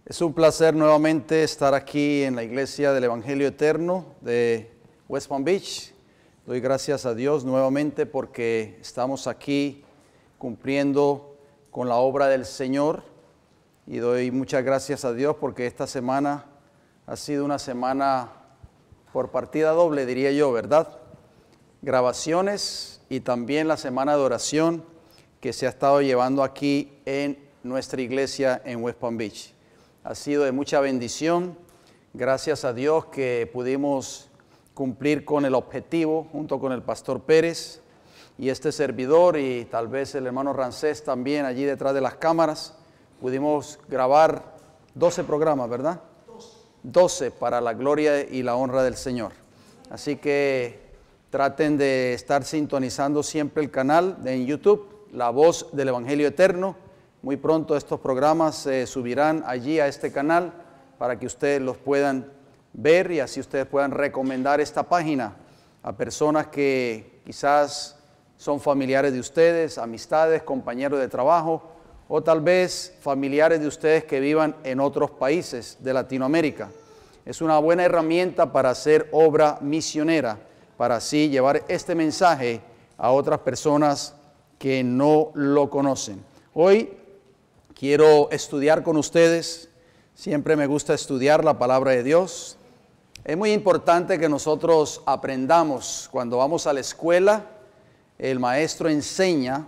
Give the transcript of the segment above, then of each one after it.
Es un placer nuevamente estar aquí en la Iglesia del Evangelio Eterno de West Palm Beach. Doy gracias a Dios nuevamente porque estamos aquí cumpliendo con la obra del Señor. Y doy muchas gracias a Dios porque esta semana ha sido una semana por partida doble, diría yo, ¿verdad? Grabaciones y también la semana de oración que se ha estado llevando aquí en nuestra iglesia en West Palm Beach. Ha sido de mucha bendición. Gracias a Dios que pudimos cumplir con el objetivo junto con el pastor Pérez y este servidor y tal vez el hermano Rancés también allí detrás de las cámaras. Pudimos grabar 12 programas, ¿verdad? 12 para la gloria y la honra del Señor. Así que traten de estar sintonizando siempre el canal en YouTube, La Voz del Evangelio Eterno. Muy pronto estos programas se subirán allí a este canal para que ustedes los puedan ver y así ustedes puedan recomendar esta página a personas que quizás son familiares de ustedes, amistades, compañeros de trabajo o tal vez familiares de ustedes que vivan en otros países de Latinoamérica. Es una buena herramienta para hacer obra misionera, para así llevar este mensaje a otras personas que no lo conocen. Hoy quiero estudiar con ustedes. Siempre me gusta estudiar la palabra de Dios. Es muy importante que nosotros aprendamos. Cuando vamos a la escuela, el maestro enseña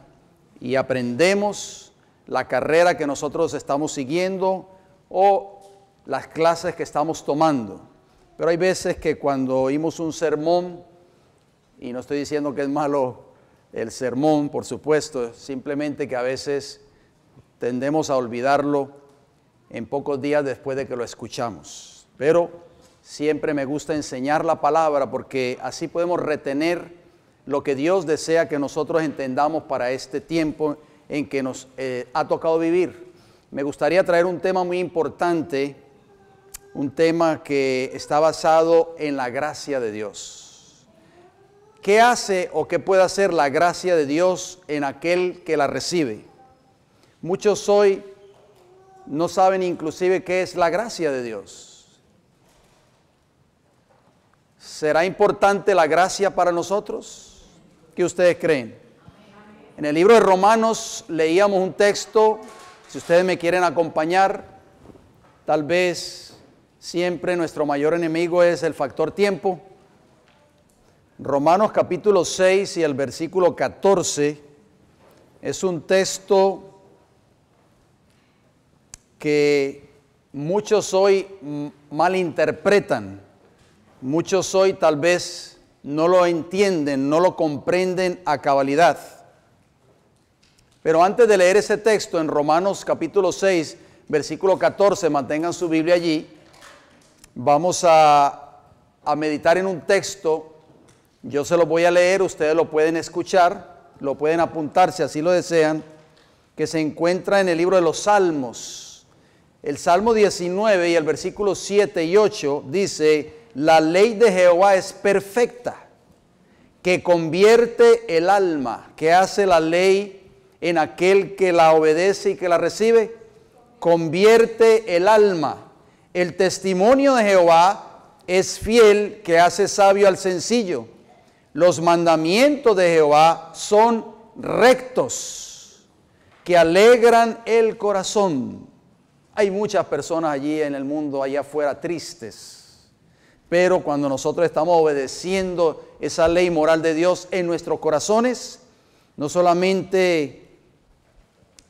y aprendemos la carrera que nosotros estamos siguiendo o las clases que estamos tomando. Pero hay veces que cuando oímos un sermón, y no estoy diciendo que es malo el sermón, por supuesto, simplemente que a veces tendemos a olvidarlo en pocos días después de que lo escuchamos. Pero siempre me gusta enseñar la palabra porque así podemos retener lo que Dios desea que nosotros entendamos para este tiempo en que nos ha tocado vivir. Me gustaría traer un tema muy importante, un tema que está basado en la gracia de Dios. ¿Qué hace o qué puede hacer la gracia de Dios en aquel que la recibe? Muchos hoy no saben inclusive qué es la gracia de Dios. ¿Será importante la gracia para nosotros? ¿Qué ustedes creen? En el libro de Romanos leíamos un texto, si ustedes me quieren acompañar, tal vez siempre nuestro mayor enemigo es el factor tiempo. Romanos capítulo 6 y el versículo 14 es un texto que muchos hoy malinterpretan, muchos hoy tal vez no lo entienden, no lo comprenden a cabalidad. Pero antes de leer ese texto en Romanos capítulo 6, versículo 14, mantengan su Biblia allí, vamos a meditar en un texto. Yo se lo voy a leer, ustedes lo pueden escuchar, lo pueden apuntar si así lo desean, que se encuentra en el libro de los Salmos. El Salmo 19 y el versículo 7 y 8 dice: la ley de Jehová es perfecta, que convierte el alma. ¿Qué hace la ley en aquel que la obedece y que la recibe? Convierte el alma. El testimonio de Jehová es fiel, que hace sabio al sencillo. Los mandamientos de Jehová son rectos, que alegran el corazón. Hay muchas personas allí en el mundo, allá afuera, tristes. Pero cuando nosotros estamos obedeciendo esa ley moral de Dios en nuestros corazones, no solamente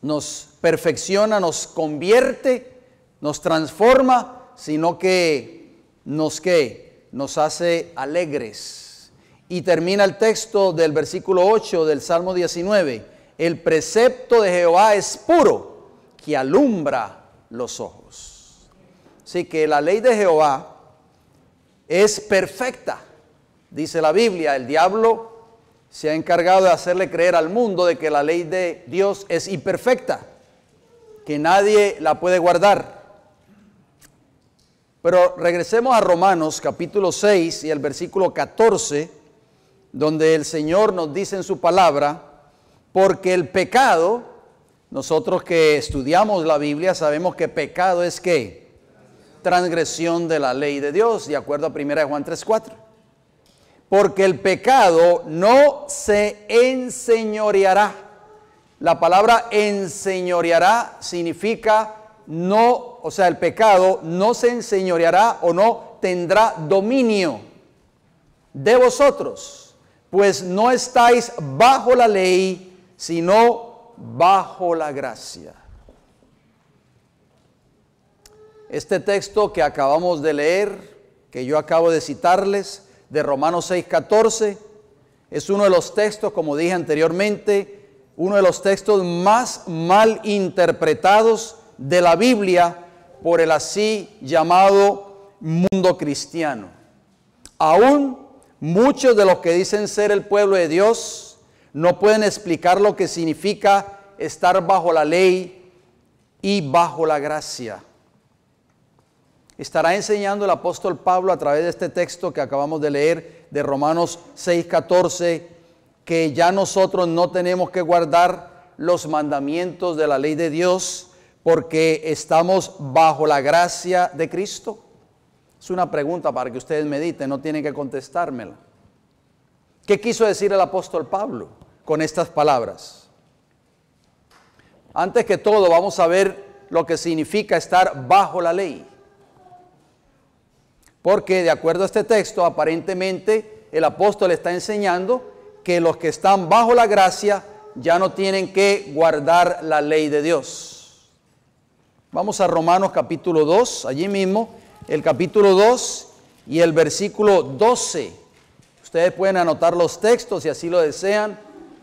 nos perfecciona, nos convierte, nos transforma, sino que nos hace alegres. Y termina el texto del versículo 8 del Salmo 19. El precepto de Jehová es puro, que alumbra los ojos. Así que la ley de Jehová es perfecta, dice la Biblia. El diablo se ha encargado de hacerle creer al mundo de que la ley de Dios es imperfecta, que nadie la puede guardar. Pero regresemos a Romanos capítulo 6 y el versículo 14, donde el Señor nos dice en su palabra: porque el pecado Nosotros que estudiamos la Biblia sabemos que pecado es ¿qué? Transgresión de la ley de Dios, de acuerdo a 1 Juan 3:4. Porque el pecado no se enseñoreará. La palabra enseñoreará significa no, o sea, el pecado no se enseñoreará o no tendrá dominio de vosotros, pues no estáis bajo la ley, sino bajo la gracia. Este texto que acabamos de leer, que yo acabo de citarles, de Romanos 6:14, es uno de los textos, como dije anteriormente, uno de los textos más mal interpretados de la Biblia por el así llamado mundo cristiano. Aún muchos de los que dicen ser el pueblo de Dios no pueden explicar lo que significa estar bajo la ley y bajo la gracia. Estará enseñando el apóstol Pablo a través de este texto que acabamos de leer de Romanos 6:14, que ya nosotros no tenemos que guardar los mandamientos de la ley de Dios porque estamos bajo la gracia de Cristo. Es una pregunta para que ustedes mediten, no tienen que contestármela. ¿Qué quiso decir el apóstol Pablo con estas palabras? Antes que todo, vamos a ver lo que significa estar bajo la ley. Porque de acuerdo a este texto, aparentemente el apóstol está enseñando que los que están bajo la gracia ya no tienen que guardar la ley de Dios. Vamos a Romanos capítulo 2, allí mismo, el capítulo 2 y el versículo 12. Ustedes pueden anotar los textos si así lo desean,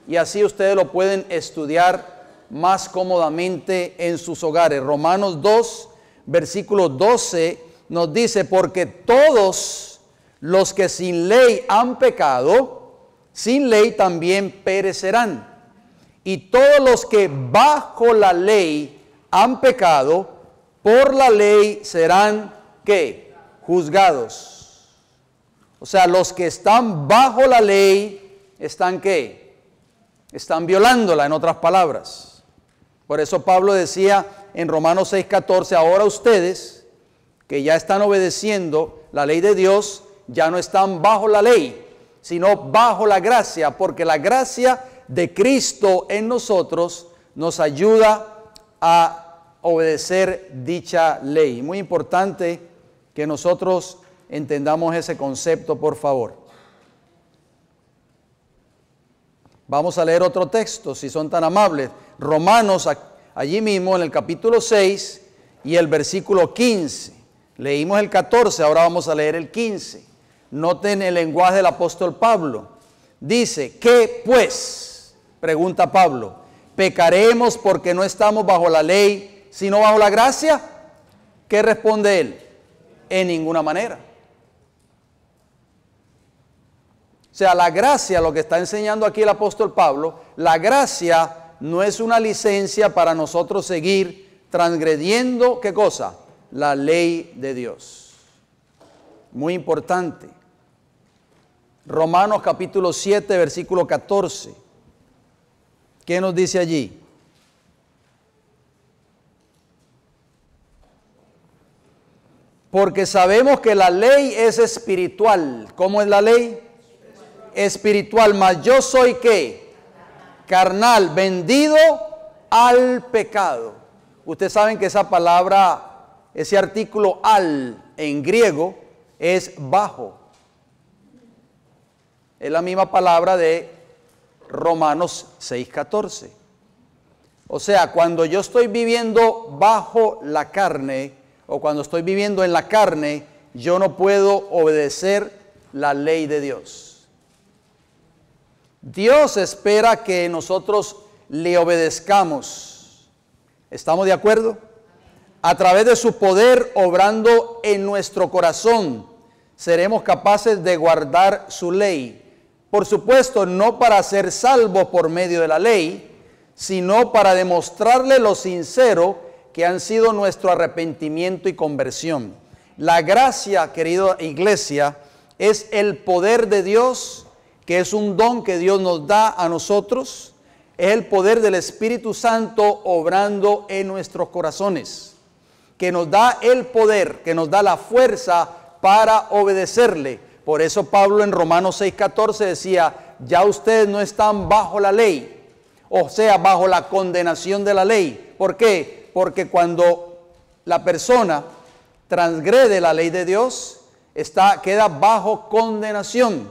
y así ustedes lo pueden estudiar más cómodamente en sus hogares. Romanos 2, versículo 12 nos dice: porque todos los que sin ley han pecado, sin ley también perecerán. Y todos los que bajo la ley han pecado, por la ley serán ¿qué? Juzgados. O sea, los que están bajo la ley están ¿qué? Están violándola, en otras palabras. Por eso Pablo decía en Romanos 6:14, ahora ustedes que ya están obedeciendo la ley de Dios, ya no están bajo la ley, sino bajo la gracia, porque la gracia de Cristo en nosotros nos ayuda a obedecer dicha ley. Muy importante que nosotros entendamos ese concepto, por favor. Vamos a leer otro texto, si son tan amables. Romanos, allí mismo en el capítulo 6 y el versículo 15. Leímos el 14, ahora vamos a leer el 15. Noten el lenguaje del apóstol Pablo. Dice, ¿qué pues? Pregunta Pablo. ¿Pecaremos porque no estamos bajo la ley, sino bajo la gracia? ¿Qué responde él? En ninguna manera. O sea, la gracia, lo que está enseñando aquí el apóstol Pablo, la gracia no es una licencia para nosotros seguir transgrediendo, ¿qué cosa? La ley de Dios. Muy importante. Romanos capítulo 7, versículo 14. ¿Qué nos dice allí? Porque sabemos que la ley es espiritual. ¿Cómo es la ley? Espiritual. Mas yo soy ¿qué? Carnal, vendido al pecado. Ustedes saben que esa palabra, ese artículo al en griego es bajo. Es la misma palabra de Romanos 6:14. O sea, cuando yo estoy viviendo bajo la carne o cuando estoy viviendo en la carne, yo no puedo obedecer la ley de Dios. Dios espera que nosotros le obedezcamos. ¿Estamos de acuerdo? A través de su poder obrando en nuestro corazón, seremos capaces de guardar su ley. Por supuesto, no para ser salvos por medio de la ley, sino para demostrarle lo sincero que han sido nuestro arrepentimiento y conversión. La gracia, querida iglesia, es el poder de Dios, que es un don que Dios nos da a nosotros. es el poder del Espíritu Santo obrando en nuestros corazones, que nos da el poder, que nos da la fuerza para obedecerle. Por eso Pablo en Romanos 6:14 decía, ya ustedes no están bajo la ley, o sea, bajo la condenación de la ley. ¿Por qué? Porque cuando la persona transgrede la ley de Dios, queda bajo condenación.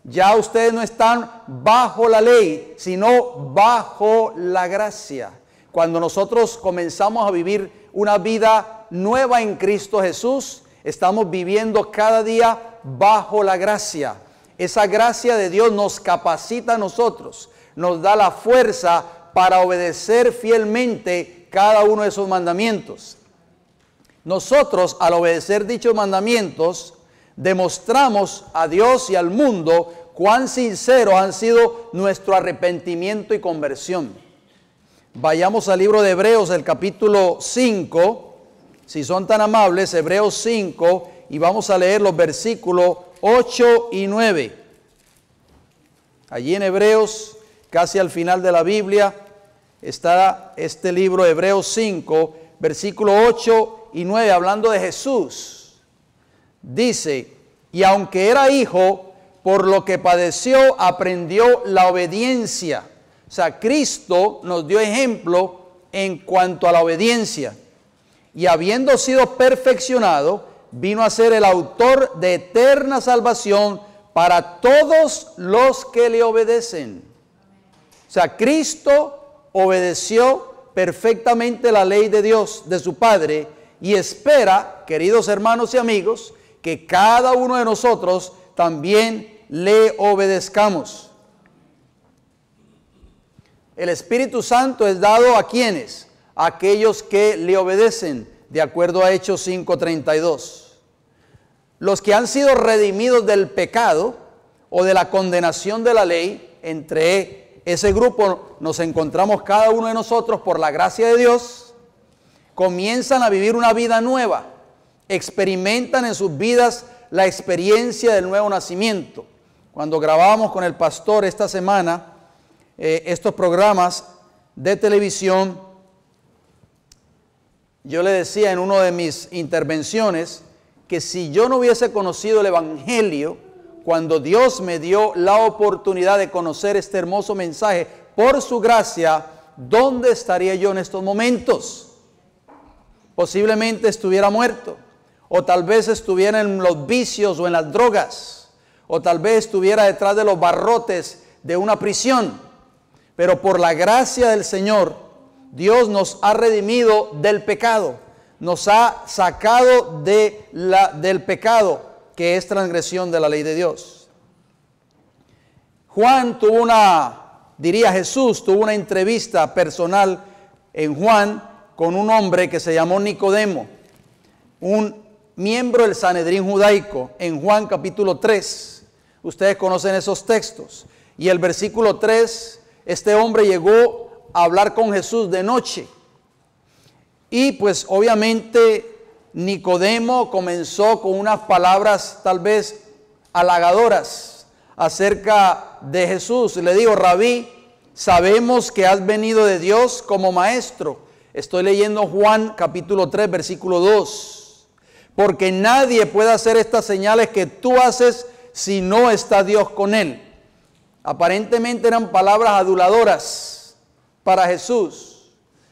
Ya ustedes no están bajo la ley, sino bajo la gracia. Cuando nosotros comenzamos a vivir una vida nueva en Cristo Jesús, estamos viviendo cada día bajo la gracia. Esa gracia de Dios nos capacita a nosotros, nos da la fuerza para obedecer fielmente cada uno de esos mandamientos. Nosotros, al obedecer dichos mandamientos, demostramos a Dios y al mundo cuán sinceros han sido nuestro arrepentimiento y conversión. Vayamos al libro de Hebreos, el capítulo 5, si son tan amables, Hebreos 5, y vamos a leer los versículos 8 y 9. Allí en Hebreos, casi al final de la Biblia, está este libro, Hebreos 5, versículo 8 y 9, hablando de Jesús. Dice, y aunque era hijo, por lo que padeció, aprendió la obediencia. O sea, Cristo nos dio ejemplo en cuanto a la obediencia. Y habiendo sido perfeccionado, vino a ser el autor de eterna salvación para todos los que le obedecen. O sea, Cristo obedeció perfectamente la ley de Dios, de su Padre, y espera, queridos hermanos y amigos, que cada uno de nosotros también le obedezcamos. El Espíritu Santo es dado ¿a quiénes? A aquellos que le obedecen, de acuerdo a Hechos 5:32. Los que han sido redimidos del pecado o de la condenación de la ley, entre ese grupo nos encontramos cada uno de nosotros por la gracia de Dios, comienzan a vivir una vida nueva, experimentan en sus vidas la experiencia del nuevo nacimiento. Cuando grabábamos con el pastor esta semana estos programas de televisión, yo le decía en una de mis intervenciones que si yo no hubiese conocido el Evangelio, cuando Dios me dio la oportunidad de conocer este hermoso mensaje por su gracia, ¿dónde estaría yo en estos momentos? Posiblemente estuviera muerto, o tal vez estuviera en los vicios o en las drogas, o tal vez estuviera detrás de los barrotes de una prisión. Pero por la gracia del Señor, Dios nos ha redimido del pecado, nos ha sacado del pecado, que es transgresión de la ley de Dios. Jesús tuvo una entrevista personal en Juan con un hombre que se llamó Nicodemo, un miembro del Sanedrín judaico, en Juan capítulo 3. Ustedes conocen esos textos. Y el versículo 3, este hombre llegó a hablar con Jesús de noche. Y pues obviamente Nicodemo comenzó con unas palabras tal vez halagadoras acerca de Jesús. Le dijo: Rabí, sabemos que has venido de Dios como maestro. Estoy leyendo Juan capítulo 3, versículo 2. Porque nadie puede hacer estas señales que tú haces si no está Dios con él. Aparentemente eran palabras aduladoras para Jesús,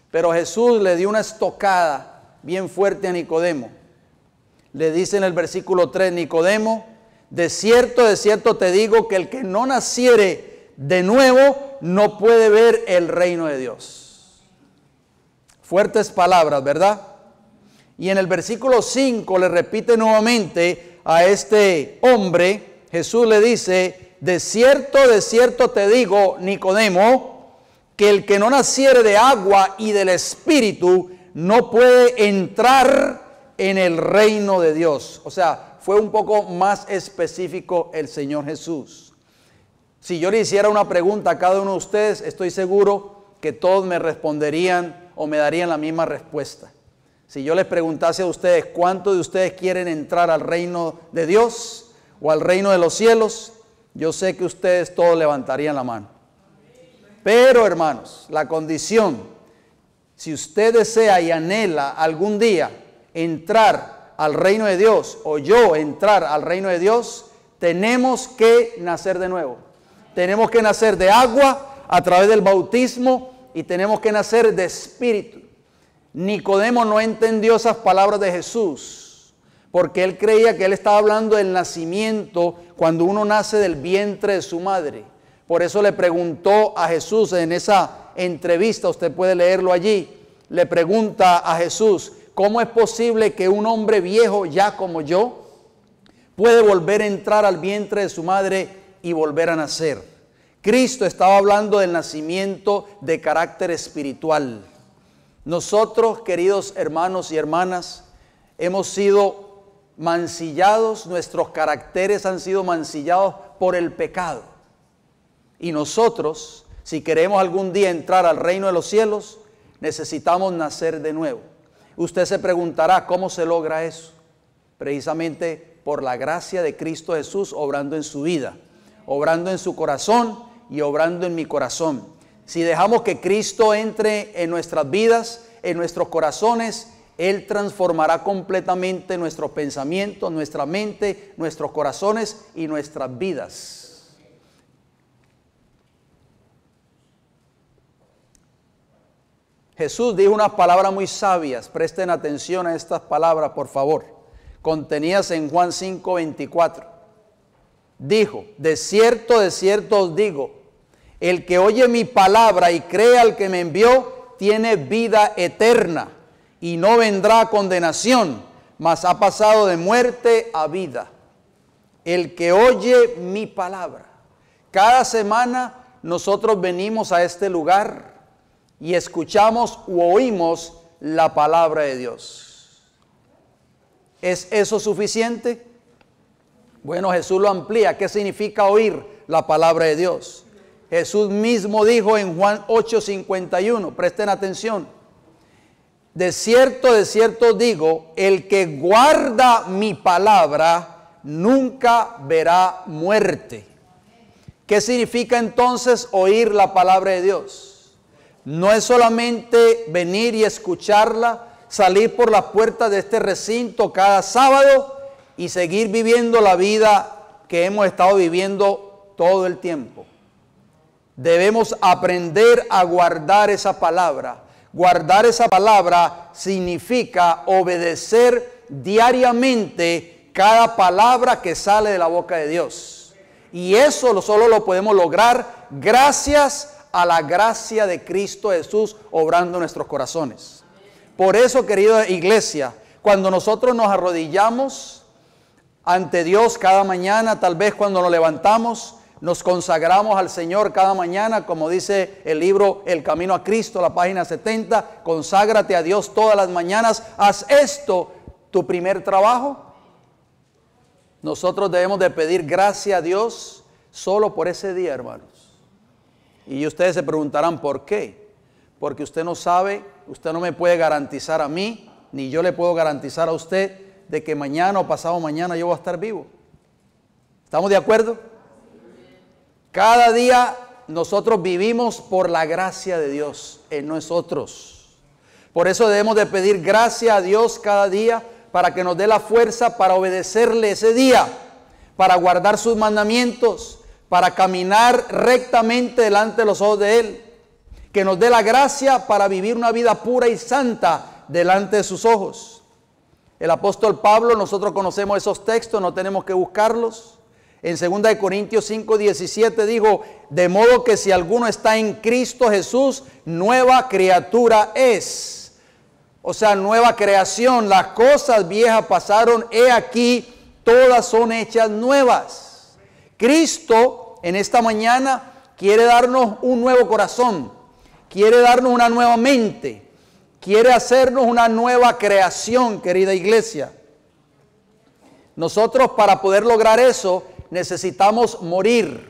pero Jesús le dio una estocada bien fuerte a Nicodemo. Le dice en el versículo 3, Nicodemo, de cierto te digo que el que no naciere de nuevo no puede ver el reino de Dios. Fuertes palabras, ¿verdad? Y en el versículo 5 le repite nuevamente a este hombre, Jesús le dice: de cierto te digo, Nicodemo, que el que no naciere de agua y del Espíritu no puede entrar en el reino de Dios. O sea, fue un poco más específico el Señor Jesús. Si yo le hiciera una pregunta a cada uno de ustedes, estoy seguro que todos me responderían o me darían la misma respuesta. Si yo les preguntase a ustedes, ¿cuántos de ustedes quieren entrar al reino de Dios o al reino de los cielos? Yo sé que ustedes todos levantarían la mano. Pero, hermanos, la condición, si usted desea y anhela algún día entrar al reino de Dios, o yo entrar al reino de Dios, tenemos que nacer de nuevo. Tenemos que nacer de agua a través del bautismo y tenemos que nacer de espíritu. Nicodemo no entendió esas palabras de Jesús, porque él creía que él estaba hablando del nacimiento cuando uno nace del vientre de su madre. Por eso le preguntó a Jesús en esa entrevista, usted puede leerlo allí, le pregunta a Jesús, ¿cómo es posible que un hombre viejo ya como yo puede volver a entrar al vientre de su madre y volver a nacer? Cristo estaba hablando del nacimiento de carácter espiritual. Nosotros, queridos hermanos y hermanas, hemos sido mancillados, nuestros caracteres han sido mancillados por el pecado. Y nosotros, si queremos algún día entrar al reino de los cielos, necesitamos nacer de nuevo. Usted se preguntará, ¿cómo se logra eso? Precisamente por la gracia de Cristo Jesús obrando en su vida, obrando en su corazón y obrando en mi corazón. Si dejamos que Cristo entre en nuestras vidas, en nuestros corazones, Él transformará completamente nuestros pensamientos, nuestra mente, nuestros corazones y nuestras vidas. Jesús dijo unas palabras muy sabias, presten atención a estas palabras por favor, contenidas en Juan 5:24. Dijo, de cierto os digo, el que oye mi palabra y cree al que me envió, tiene vida eterna y no vendrá a condenación, mas ha pasado de muerte a vida. El que oye mi palabra. Cada semana nosotros venimos a este lugar y escuchamos u oímos la palabra de Dios. ¿Es eso suficiente? Bueno, Jesús lo amplía. ¿Qué significa oír la palabra de Dios? Jesús mismo dijo en Juan 8:51, presten atención. De cierto os digo, el que guarda mi palabra nunca verá muerte. ¿Qué significa entonces oír la palabra de Dios? No es solamente venir y escucharla, salir por las puertas de este recinto cada sábado y seguir viviendo la vida que hemos estado viviendo todo el tiempo. Debemos aprender a guardar esa palabra. Guardar esa palabra significa obedecer diariamente cada palabra que sale de la boca de Dios. Y eso solo lo podemos lograr gracias a la gracia de Cristo Jesús obrando en nuestros corazones. Por eso, querida iglesia, cuando nosotros nos arrodillamos ante Dios cada mañana, tal vez cuando nos levantamos, nos consagramos al Señor cada mañana, como dice el libro El Camino a Cristo, la página 70, conságrate a Dios todas las mañanas, haz esto tu primer trabajo. Nosotros debemos de pedir gracia a Dios solo por ese día, hermanos. Y ustedes se preguntarán, ¿por qué? Porque usted no sabe, usted no me puede garantizar a mí, ni yo le puedo garantizar a usted de que mañana o pasado mañana yo voy a estar vivo. ¿Estamos de acuerdo? Cada día nosotros vivimos por la gracia de Dios en nosotros. Por eso debemos de pedir gracia a Dios cada día para que nos dé la fuerza para obedecerle ese día, para guardar sus mandamientos, para caminar rectamente delante de los ojos de Él. Que nos dé la gracia para vivir una vida pura y santa delante de sus ojos. El apóstol Pablo, nosotros conocemos esos textos, no tenemos que buscarlos. En 2 Corintios 5:17 dijo, de modo que si alguno está en Cristo Jesús, nueva criatura es. O sea, nueva creación. Las cosas viejas pasaron, he aquí, todas son hechas nuevas. Cristo en esta mañana quiere darnos un nuevo corazón, quiere darnos una nueva mente, quiere hacernos una nueva creación, querida iglesia. Nosotros para poder lograr eso necesitamos morir.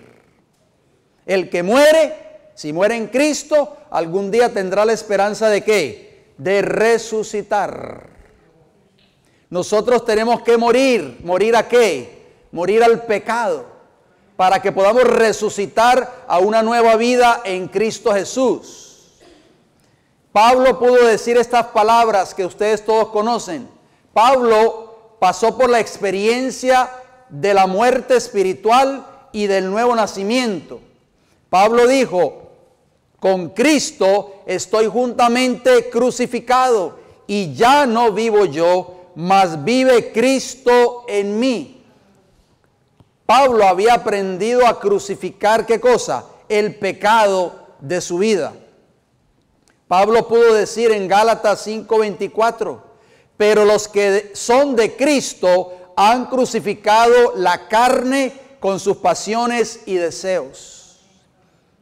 El que muere, si muere en Cristo, algún día tendrá la esperanza de ¿qué? De resucitar. Nosotros tenemos que morir. ¿Morir a qué? Morir al pecado, para que podamos resucitar a una nueva vida en Cristo Jesús. Pablo pudo decir estas palabras que ustedes todos conocen. Pablo pasó por la experiencia de la muerte espiritual y del nuevo nacimiento. Pablo dijo: con Cristo estoy juntamente crucificado, y ya no vivo yo, mas vive Cristo en mí. Pablo había aprendido a crucificar, ¿qué cosa? El pecado de su vida. Pablo pudo decir en Gálatas 5:24, pero los que son de Cristo han crucificado la carne con sus pasiones y deseos.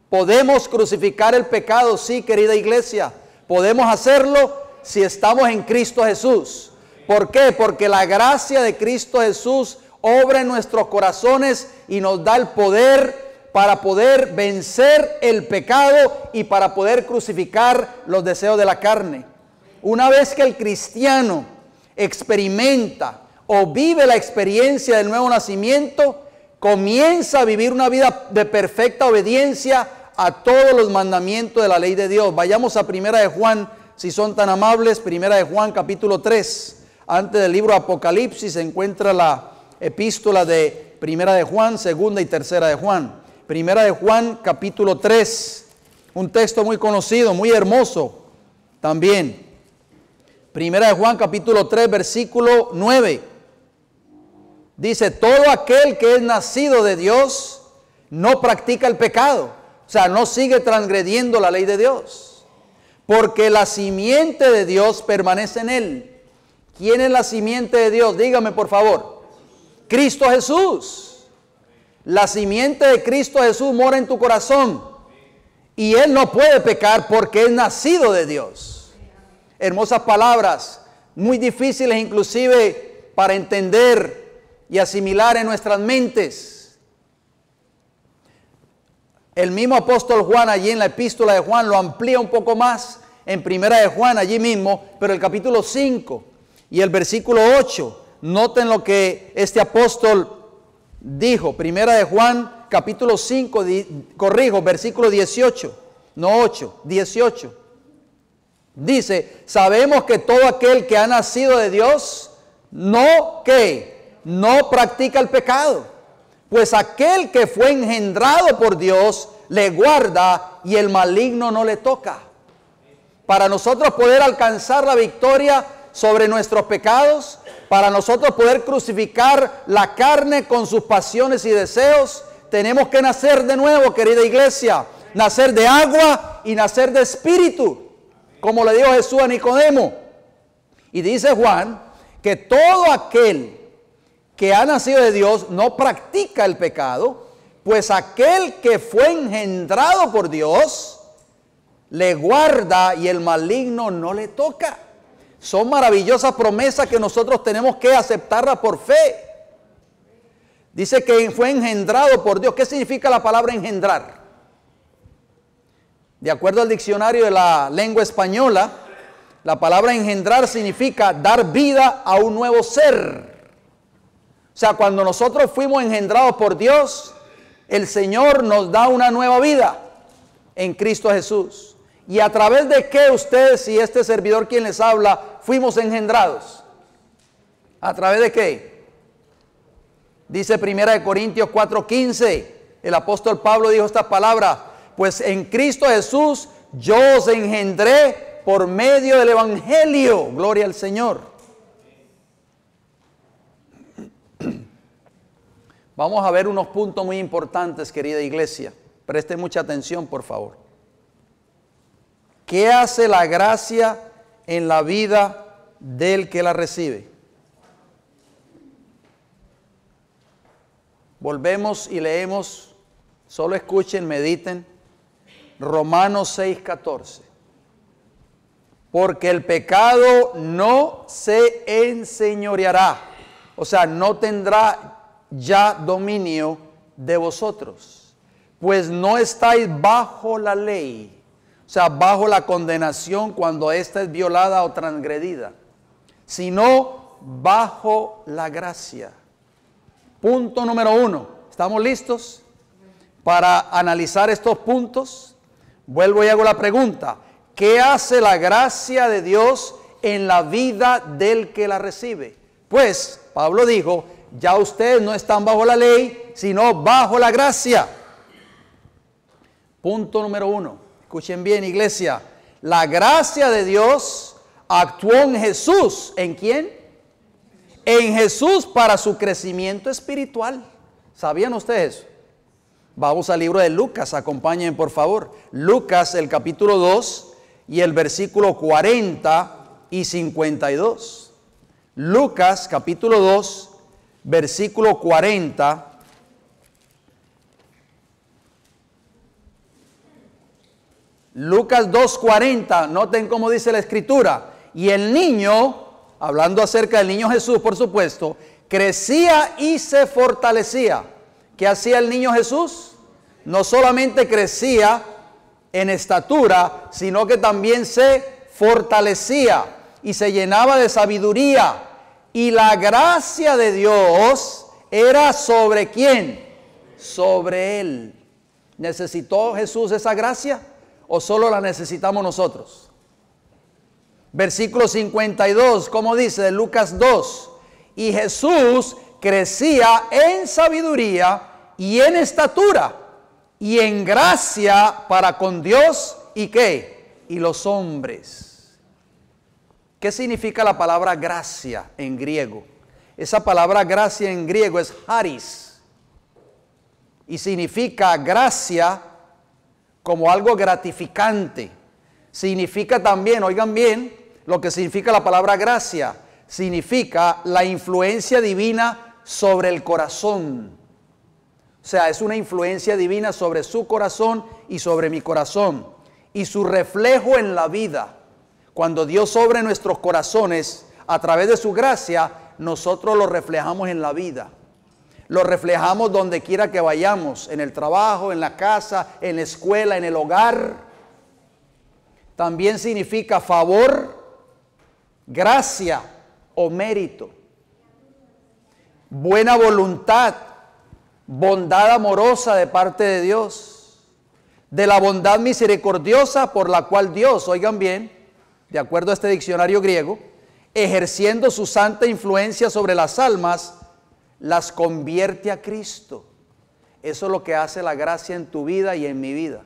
¿Podemos crucificar el pecado? Sí, querida iglesia. Podemos hacerlo si estamos en Cristo Jesús. ¿Por qué? Porque la gracia de Cristo Jesús obra en nuestros corazones y nos da el poder para poder vencer el pecado y para poder crucificar los deseos de la carne. Una vez que el cristiano experimenta o vive la experiencia del nuevo nacimiento, comienza a vivir una vida de perfecta obediencia a todos los mandamientos de la ley de Dios. Vayamos a Primera de Juan, si son tan amables. Primera de Juan capítulo 3. Antes del libro Apocalipsis se encuentra la epístola de Primera de Juan, Segunda y Tercera de Juan. Primera de Juan capítulo 3, un texto muy conocido, muy hermoso también. Primera de Juan capítulo 3, versículo 9. Dice: todo aquel que es nacido de Dios no practica el pecado. O sea, no sigue transgrediendo la ley de Dios, porque la simiente de Dios permanece en él. ¿Quién es la simiente de Dios? Dígame por favor. Cristo Jesús. La simiente de Cristo Jesús mora en tu corazón y él no puede pecar porque es nacido de Dios. Hermosas palabras, muy difíciles inclusive para entender y asimilar en nuestras mentes. El mismo apóstol Juan allí en la epístola de Juan lo amplía un poco más en Primera de Juan allí mismo, pero el capítulo 5 y el versículo 8, noten lo que este apóstol dijo. Primera de Juan capítulo 5, versículo 18, no 8, 18. Dice: sabemos que todo aquel que ha nacido de Dios no practica el pecado, pues aquel que fue engendrado por Dios le guarda y el maligno no le toca. Para nosotros poder alcanzar la victoria sobre nuestros pecados, para nosotros poder crucificar la carne con sus pasiones y deseos, tenemos que nacer de nuevo, querida iglesia. Nacer de agua y nacer de espíritu, como le dijo Jesús a Nicodemo. Y dice Juan que todo aquel que ha nacido de Dios no practica el pecado, pues aquel que fue engendrado por Dios le guarda y el maligno no le toca. Son maravillosas promesas que nosotros tenemos que aceptarlas por fe. Dice que fue engendrado por Dios. ¿Qué significa la palabra engendrar? De acuerdo al diccionario de la lengua española, la palabra engendrar significa dar vida a un nuevo ser. O sea, cuando nosotros fuimos engendrados por Dios, el Señor nos da una nueva vida en Cristo Jesús. ¿Y a través de qué ustedes y este servidor quien les habla fuimos engendrados? ¿A través de qué? Dice 1 Corintios 4:15, el apóstol Pablo dijo esta palabra: pues en Cristo Jesús yo os engendré por medio del Evangelio. Gloria al Señor. Vamos a ver unos puntos muy importantes, querida iglesia. Preste mucha atención, por favor. ¿Qué hace la gracia en la vida del que la recibe? Volvemos y leemos, solo escuchen, mediten, Romanos 6:14. Porque el pecado no se enseñoreará, o sea, no tendrá ya dominio de vosotros, pues no estáis bajo la ley. O sea, bajo la condenación cuando ésta es violada o transgredida, sino bajo la gracia. Punto número 1. ¿Estamos listos? para analizar estos puntos, vuelvo y hago la pregunta: ¿qué hace la gracia de Dios en la vida del que la recibe? Pues Pablo dijo: ya ustedes no están bajo la ley, sino bajo la gracia. Punto número 1. Escuchen bien, iglesia. La gracia de Dios actuó en Jesús. ¿En quién? En Jesús, para su crecimiento espiritual. ¿Sabían ustedes eso? Vamos al libro de Lucas, acompáñenme por favor. Lucas, el capítulo 2 y el versículo 40 y 52. Lucas, capítulo 2, versículo 40. Lucas 2:40, noten cómo dice la escritura. Y el niño, hablando acerca del niño Jesús, por supuesto, crecía y se fortalecía. ¿Qué hacía el niño Jesús? No solamente crecía en estatura, sino que también se fortalecía y se llenaba de sabiduría. Y la gracia de Dios era ¿sobre quién? Sobre él. ¿Necesitó Jesús esa gracia o solo la necesitamos nosotros? Versículo 52, ¿cómo dice? De Lucas 2. Y Jesús crecía en sabiduría y en estatura y en gracia para con Dios y ¿qué? Y los hombres. ¿Qué significa la palabra gracia en griego? Esa palabra gracia en griego es charis y significa gracia como algo gratificante. Significa también, oigan bien, lo que significa la palabra gracia. Significa la influencia divina sobre el corazón. O sea, es una influencia divina sobre su corazón y sobre mi corazón. Y su reflejo en la vida. Cuando Dios obra en nuestros corazones a través de su gracia, nosotros lo reflejamos en la vida. Lo reflejamos donde quiera que vayamos, en el trabajo, en la casa, en la escuela, en el hogar. También significa favor, gracia o mérito. Buena voluntad, bondad amorosa de parte de Dios. De la bondad misericordiosa por la cual Dios, oigan bien, de acuerdo a este diccionario griego, ejerciendo su santa influencia sobre las almas, las convierte a Cristo. Eso es lo que hace la gracia en tu vida y en mi vida.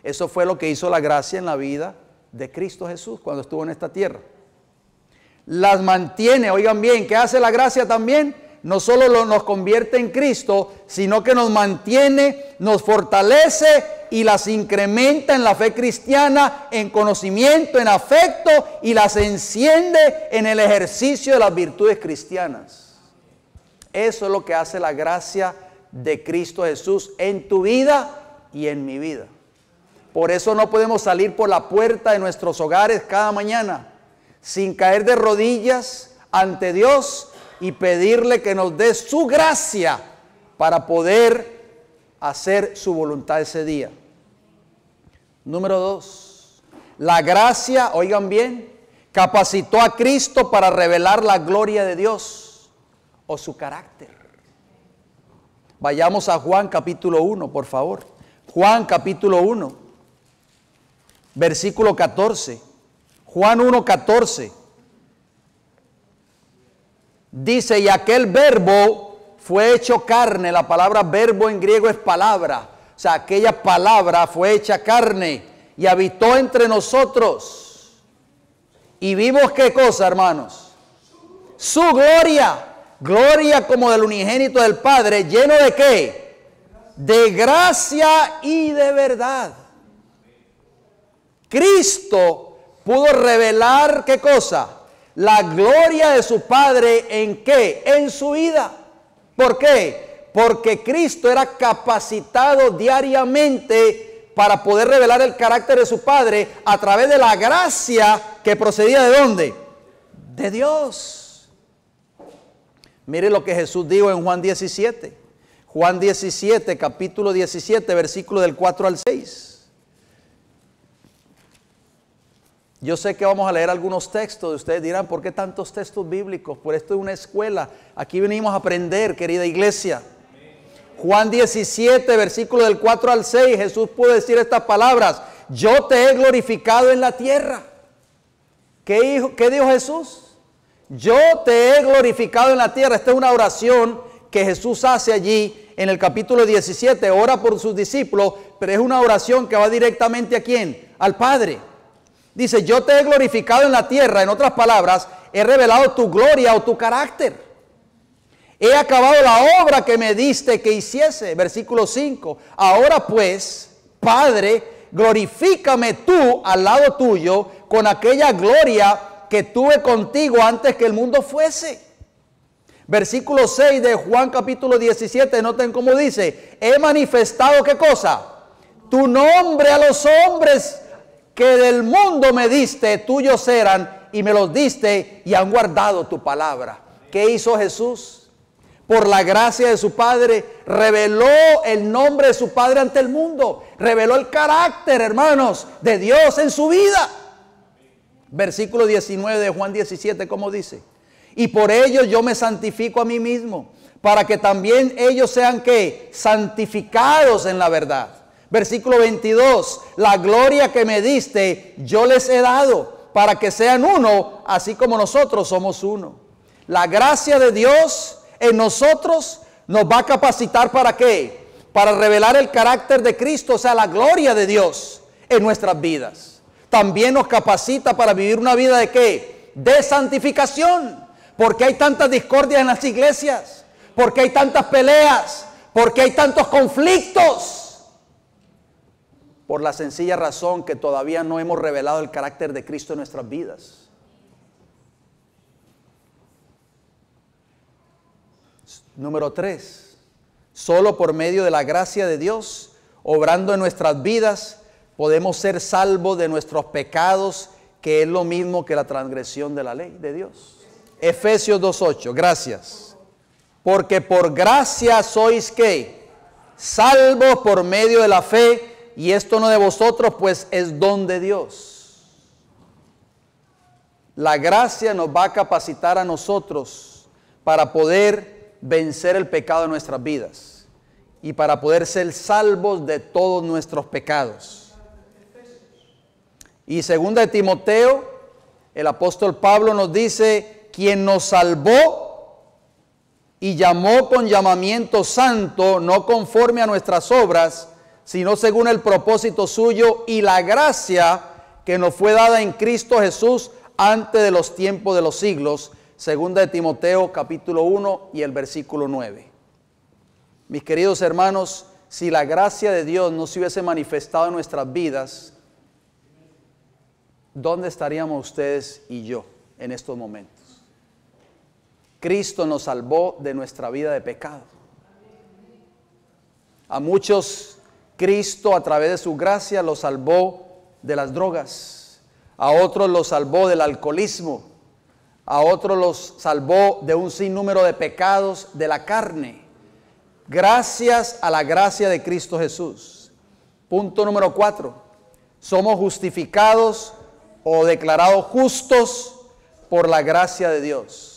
Eso fue lo que hizo la gracia en la vida de Cristo Jesús cuando estuvo en esta tierra. Las mantiene, oigan bien, ¿qué hace la gracia también? No solo nos convierte en Cristo, sino que nos mantiene, nos fortalece y las incrementa en la fe cristiana, en conocimiento, en afecto, y las enciende en el ejercicio de las virtudes cristianas. Eso es lo que hace la gracia de Cristo Jesús en tu vida y en mi vida. Por eso no podemos salir por la puerta de nuestros hogares cada mañana sin caer de rodillas ante Dios y pedirle que nos dé su gracia para poder hacer su voluntad ese día. Número 2, la gracia, oigan bien, capacitó a Cristo para revelar la gloria de Dios o su carácter. Vayamos a Juan capítulo 1, por favor. Juan capítulo 1, versículo 14. Juan 1:14. Dice, y aquel verbo fue hecho carne. La palabra verbo en griego es palabra. O sea, aquella palabra fue hecha carne y habitó entre nosotros. Y vimos qué cosa, hermanos. Su gloria. Gloria como del unigénito del Padre. ¿Lleno de qué? De gracia y de verdad. Cristo pudo revelar qué cosa. La gloria de su Padre, ¿en qué? En su vida. ¿Por qué? Porque Cristo era capacitado diariamente para poder revelar el carácter de su Padre a través de la gracia que procedía ¿de dónde? De Dios. Mire lo que Jesús dijo en Juan 17. Juan 17, capítulo 17, versículo del 4 al 6. Yo sé que vamos a leer algunos textos. Ustedes dirán, ¿por qué tantos textos bíblicos? Por esto es una escuela. Aquí venimos a aprender, querida iglesia. Juan 17, versículo del 4 al 6, Jesús pudo decir estas palabras: yo te he glorificado en la tierra. ¿Qué dijo Jesús? Yo te he glorificado en la tierra. Esta es una oración que Jesús hace allí en el capítulo 17. Ora por sus discípulos, pero es una oración que va directamente ¿a quién? Al Padre. Dice: yo te he glorificado en la tierra. En otras palabras, he revelado tu gloria o tu carácter. He acabado la obra que me diste que hiciese. Versículo 5. Ahora pues, Padre, glorifícame tú al lado tuyo con aquella gloria que tuve contigo antes que el mundo fuese. Versículo 6 de Juan capítulo 17, noten cómo dice: he manifestado, ¿qué cosa? Tu nombre a los hombres que del mundo me diste, tuyos eran, y me los diste, y han guardado tu palabra. ¿Qué hizo Jesús? Por la gracia de su Padre, reveló el nombre de su Padre ante el mundo. Reveló el carácter, hermanos, de Dios en su vida. Versículo 19 de Juan 17, ¿cómo dice? Y por ello yo me santifico a mí mismo, para que también ellos sean, ¿qué? Santificados en la verdad. Versículo 22, la gloria que me diste yo les he dado, para que sean uno, así como nosotros somos uno. La gracia de Dios en nosotros nos va a capacitar ¿para qué? Para revelar el carácter de Cristo, o sea, la gloria de Dios en nuestras vidas. También nos capacita para vivir una vida ¿de qué? De santificación. ¿Por qué hay tantas discordias en las iglesias? ¿Por qué hay tantas peleas? ¿Por qué hay tantos conflictos? Por la sencilla razón que todavía no hemos revelado el carácter de Cristo en nuestras vidas. Número 3. Solo por medio de la gracia de Dios, obrando en nuestras vidas, podemos ser salvos de nuestros pecados, que es lo mismo que la transgresión de la ley de Dios. Efesios 2:8, gracias. Porque por gracia sois ¿qué? Salvos por medio de la fe, y esto no de vosotros, pues es don de Dios. La gracia nos va a capacitar a nosotros para poder vencer el pecado de nuestras vidas y para poder ser salvos de todos nuestros pecados. Y segunda de Timoteo, el apóstol Pablo nos dice: quien nos salvó y llamó con llamamiento santo, no conforme a nuestras obras, sino según el propósito suyo y la gracia que nos fue dada en Cristo Jesús antes de los tiempos de los siglos. Segunda de Timoteo capítulo 1 y el versículo 9. Mis queridos hermanos, si la gracia de Dios no se hubiese manifestado en nuestras vidas, ¿dónde estaríamos ustedes y yo en estos momentos? Cristo nos salvó de nuestra vida de pecado. A muchos Cristo a través de su gracia los salvó de las drogas. A otros los salvó del alcoholismo. A otros los salvó de un sinnúmero de pecados de la carne. Gracias a la gracia de Cristo Jesús. Punto número 4. Somos justificados o declarados justos por la gracia de Dios.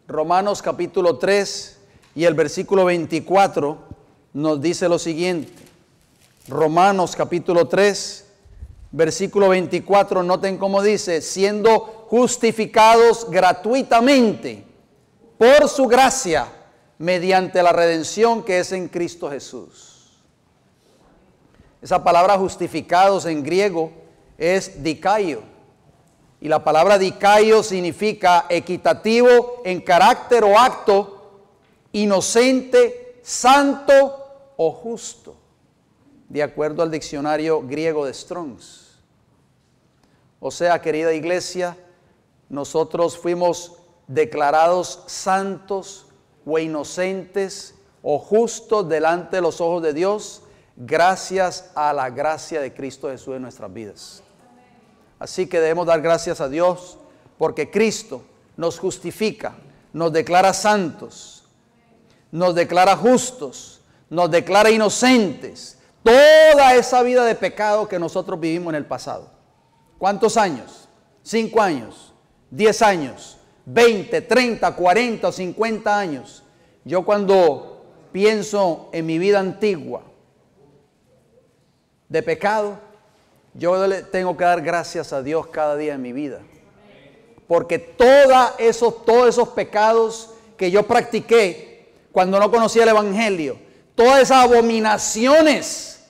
Romanos capítulo 3 y el versículo 24 nos dice lo siguiente. Romanos capítulo 3, versículo 24, noten cómo dice: siendo justificados gratuitamente por su gracia, mediante la redención que es en Cristo Jesús. Esa palabra justificados en griego es dikaio. Y la palabra dikaio significa equitativo en carácter o acto, inocente, santo o justo, de acuerdo al diccionario griego de Strong's. O sea, querida iglesia, nosotros fuimos declarados santos o inocentes o justos delante de los ojos de Dios, gracias a la gracia de Cristo Jesús en nuestras vidas. Así que debemos dar gracias a Dios porque Cristo nos justifica, nos declara santos, nos declara justos, nos declara inocentes. Toda esa vida de pecado que nosotros vivimos en el pasado. ¿Cuántos años? 5 años, 10 años, 20, 30, 40 o 50 años. Yo cuando pienso en mi vida antigua de pecado, yo le tengo que dar gracias a Dios cada día en mi vida. Porque todos esos pecados que yo practiqué cuando no conocía el Evangelio, todas esas abominaciones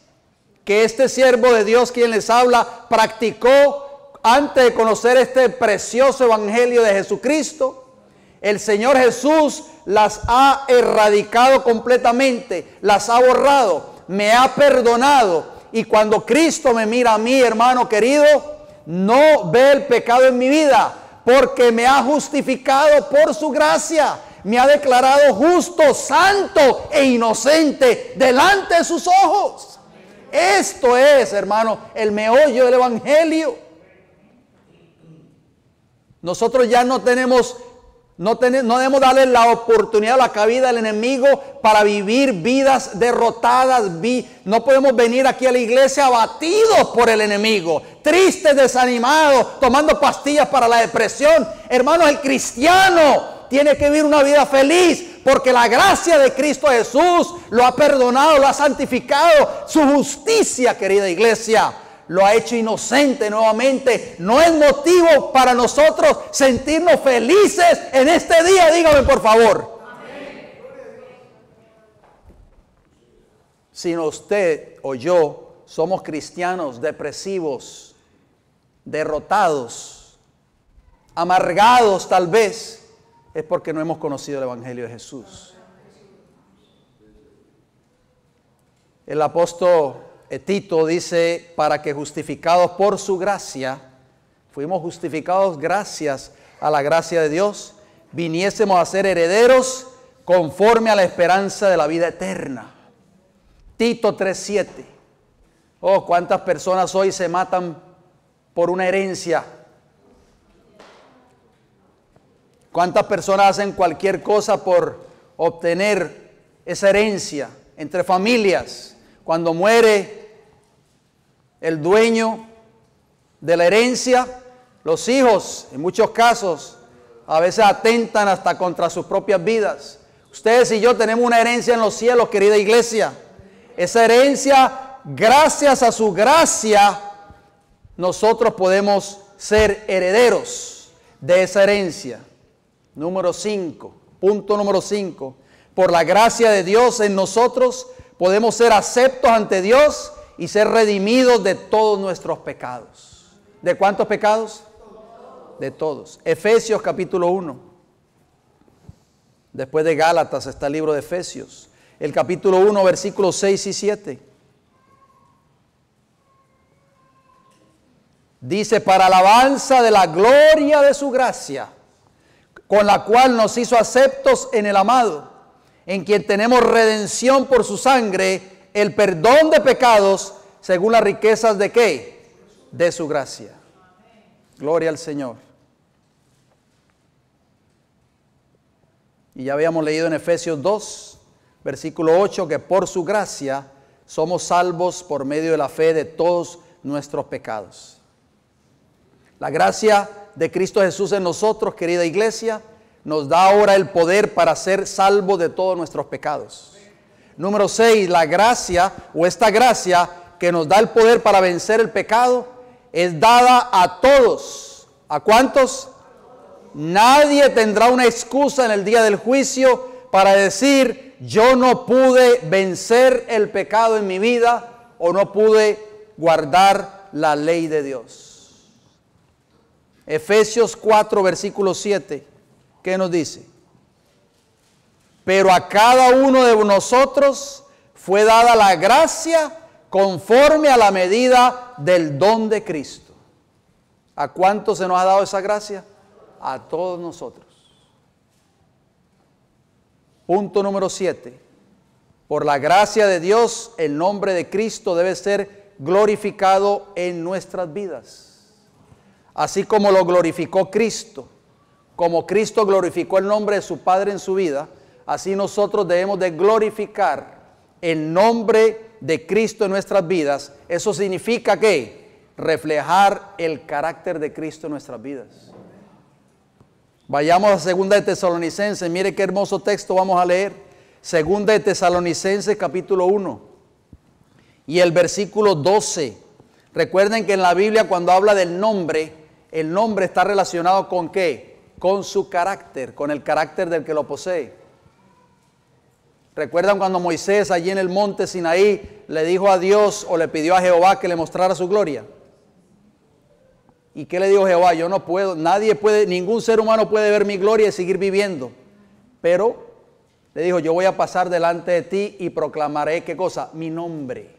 que este siervo de Dios, quien les habla, practicó antes de conocer este precioso Evangelio de Jesucristo, el Señor Jesús las ha erradicado completamente, las ha borrado, me ha perdonado. Y cuando Cristo me mira a mí, hermano querido, no ve el pecado en mi vida, porque me ha justificado por su gracia, me ha declarado justo, santo e inocente delante de sus ojos. Esto es, hermano, el meollo del Evangelio. Nosotros ya no debemos darle la oportunidad, la cabida al enemigo para vivir vidas derrotadas. No podemos venir aquí a la iglesia abatidos por el enemigo, tristes, desanimados, tomando pastillas para la depresión. Hermanos, el cristiano tiene que vivir una vida feliz, porque la gracia de Cristo Jesús lo ha perdonado, lo ha santificado. Su justicia, querida iglesia, lo ha hecho inocente nuevamente. No es motivo para nosotros sentirnos felices en este día. Dígame por favor. Amén. Si usted o yo somos cristianos depresivos, derrotados, amargados tal vez, es porque no hemos conocido el Evangelio de Jesús. El apóstol Tito dice, para que justificados por su gracia, fuimos justificados gracias a la gracia de Dios, viniésemos a ser herederos conforme a la esperanza de la vida eterna. Tito 3:7. Oh, cuántas personas hoy se matan por una herencia. Cuántas personas hacen cualquier cosa por obtener esa herencia entre familias. Cuando muere el dueño de la herencia, los hijos, en muchos casos, a veces atentan hasta contra sus propias vidas. Ustedes y yo tenemos una herencia en los cielos, querida iglesia. Esa herencia, gracias a su gracia, nosotros podemos ser herederos de esa herencia. Número 5, punto número 5. Por la gracia de Dios en nosotros, podemos ser aceptos ante Dios y ser redimidos de todos nuestros pecados. ¿De cuántos pecados? De todos. Efesios capítulo 1. Después de Gálatas está el libro de Efesios. El capítulo 1, versículos 6 y 7. Dice, para alabanza de la gloria de su gracia, con la cual nos hizo aceptos en el amado, en quien tenemos redención por su sangre, el perdón de pecados, según las riquezas de ¿qué? De su gracia. Gloria al Señor. Y ya habíamos leído en Efesios 2, versículo 8, que por su gracia somos salvos por medio de la fe de todos nuestros pecados. La gracia de Cristo Jesús en nosotros, querida iglesia, nos da ahora el poder para ser salvos de todos nuestros pecados. Número 6, la gracia o esta gracia que nos da el poder para vencer el pecado es dada a todos. ¿A cuántos? Nadie tendrá una excusa en el día del juicio para decir, yo no pude vencer el pecado en mi vida o no pude guardar la ley de Dios. Efesios 4, versículo 7, ¿qué nos dice? Pero a cada uno de nosotros fue dada la gracia conforme a la medida del don de Cristo. ¿A cuántos se nos ha dado esa gracia? A todos nosotros. Punto número 7. Por la gracia de Dios, el nombre de Cristo debe ser glorificado en nuestras vidas. Así como lo glorificó Cristo, como Cristo glorificó el nombre de su Padre en su vida, así nosotros debemos de glorificar el nombre de Cristo en nuestras vidas. Eso significa que reflejar el carácter de Cristo en nuestras vidas. Vayamos a Segunda de Tesalonicenses. Mire qué hermoso texto vamos a leer. Segunda de Tesalonicenses capítulo 1 y el versículo 12. Recuerden que en la Biblia cuando habla del nombre, el nombre está relacionado con ¿qué? Con su carácter, con el carácter del que lo posee. ¿Recuerdan cuando Moisés allí en el monte Sinaí le dijo a Dios o le pidió a Jehová que le mostrara su gloria? ¿Y qué le dijo Jehová? Yo no puedo, nadie puede, ningún ser humano puede ver mi gloria y seguir viviendo. Pero le dijo, yo voy a pasar delante de ti y proclamaré, ¿qué cosa? Mi nombre,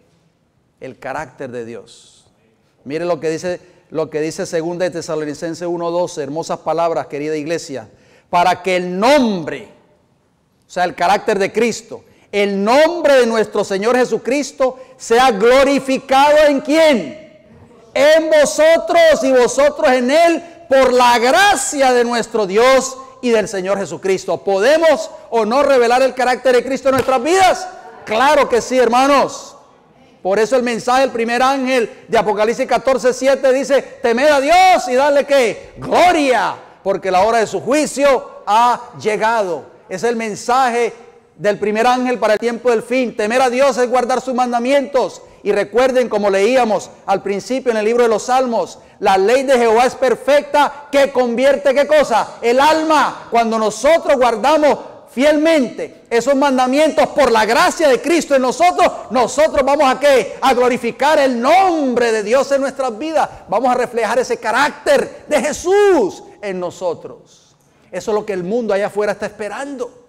el carácter de Dios. Mire lo que dice 2 de Tesalonicenses 1:12, hermosas palabras, querida iglesia. Para que el nombre, o sea, el carácter de Cristo, el nombre de nuestro Señor Jesucristo sea glorificado ¿en quién? En vosotros y vosotros en Él, por la gracia de nuestro Dios y del Señor Jesucristo. ¿Podemos o no revelar el carácter de Cristo en nuestras vidas? Claro que sí, hermanos. Por eso el mensaje del primer ángel de Apocalipsis 14:7 dice, temed a Dios y darle ¿qué? Gloria, porque la hora de su juicio ha llegado. Es el mensaje del primer ángel para el tiempo del fin. Temer a Dios es guardar sus mandamientos. Y recuerden, como leíamos al principio en el libro de los Salmos, la ley de Jehová es perfecta, que convierte, ¿qué cosa? El alma. Cuando nosotros guardamos fielmente esos mandamientos por la gracia de Cristo en nosotros, nosotros vamos a ¿qué? A glorificar el nombre de Dios en nuestras vidas. Vamos a reflejar ese carácter de Jesús en nosotros. Eso es lo que el mundo allá afuera está esperando.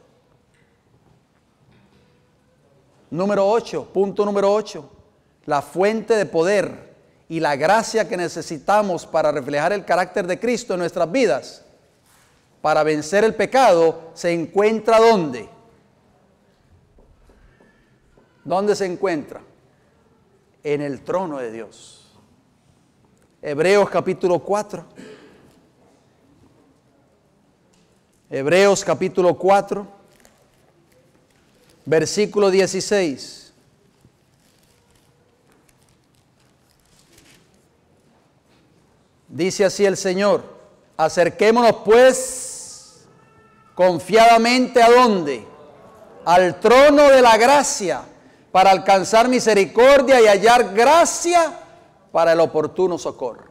Número 8, punto número 8. La fuente de poder y la gracia que necesitamos para reflejar el carácter de Cristo en nuestras vidas, para vencer el pecado, se encuentra ¿dónde? ¿Dónde se encuentra? En el trono de Dios. Hebreos capítulo 4. Hebreos capítulo 4, versículo 16. Dice así el Señor, acerquémonos pues confiadamente ¿a dónde? Al trono de la gracia, para alcanzar misericordia y hallar gracia para el oportuno socorro.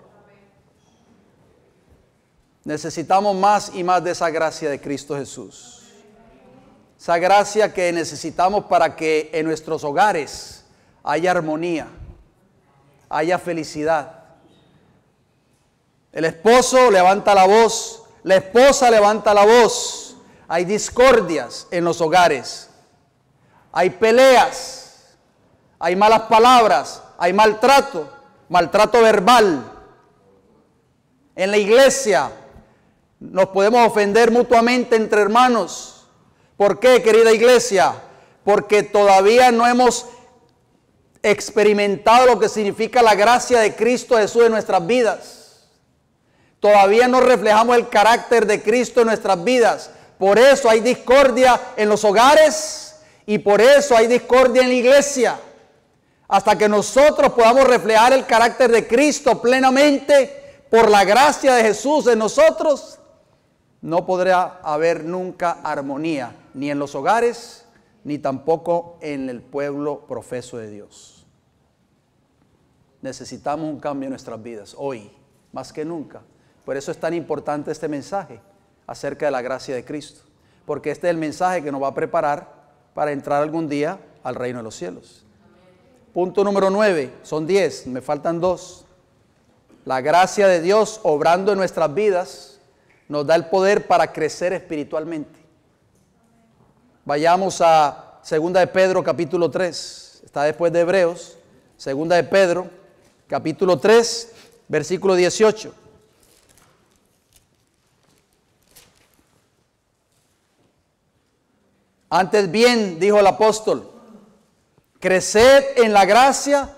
Necesitamos más y más de esa gracia de Cristo Jesús. Esa gracia que necesitamos para que en nuestros hogares haya armonía, haya felicidad. El esposo levanta la voz, la esposa levanta la voz. Hay discordias en los hogares, hay peleas, hay malas palabras, hay maltrato, maltrato verbal. En la iglesia nos podemos ofender mutuamente entre hermanos. ¿Por qué, querida iglesia? Porque todavía no hemos experimentado lo que significa la gracia de Cristo Jesús en nuestras vidas. Todavía no reflejamos el carácter de Cristo en nuestras vidas. Por eso hay discordia en los hogares y por eso hay discordia en la iglesia. Hasta que nosotros podamos reflejar el carácter de Cristo plenamente por la gracia de Jesús en nosotros, no podrá haber nunca armonía, ni en los hogares, ni tampoco en el pueblo profeso de Dios. Necesitamos un cambio en nuestras vidas, hoy, más que nunca. Por eso es tan importante este mensaje acerca de la gracia de Cristo, porque este es el mensaje que nos va a preparar para entrar algún día al reino de los cielos. Punto número 9, son 10, me faltan 2. La gracia de Dios obrando en nuestras vidas nos da el poder para crecer espiritualmente. Vayamos a 2 de Pedro capítulo 3, está después de Hebreos. 2 de Pedro capítulo 3, versículo 18. Antes bien, dijo el apóstol, creced en la gracia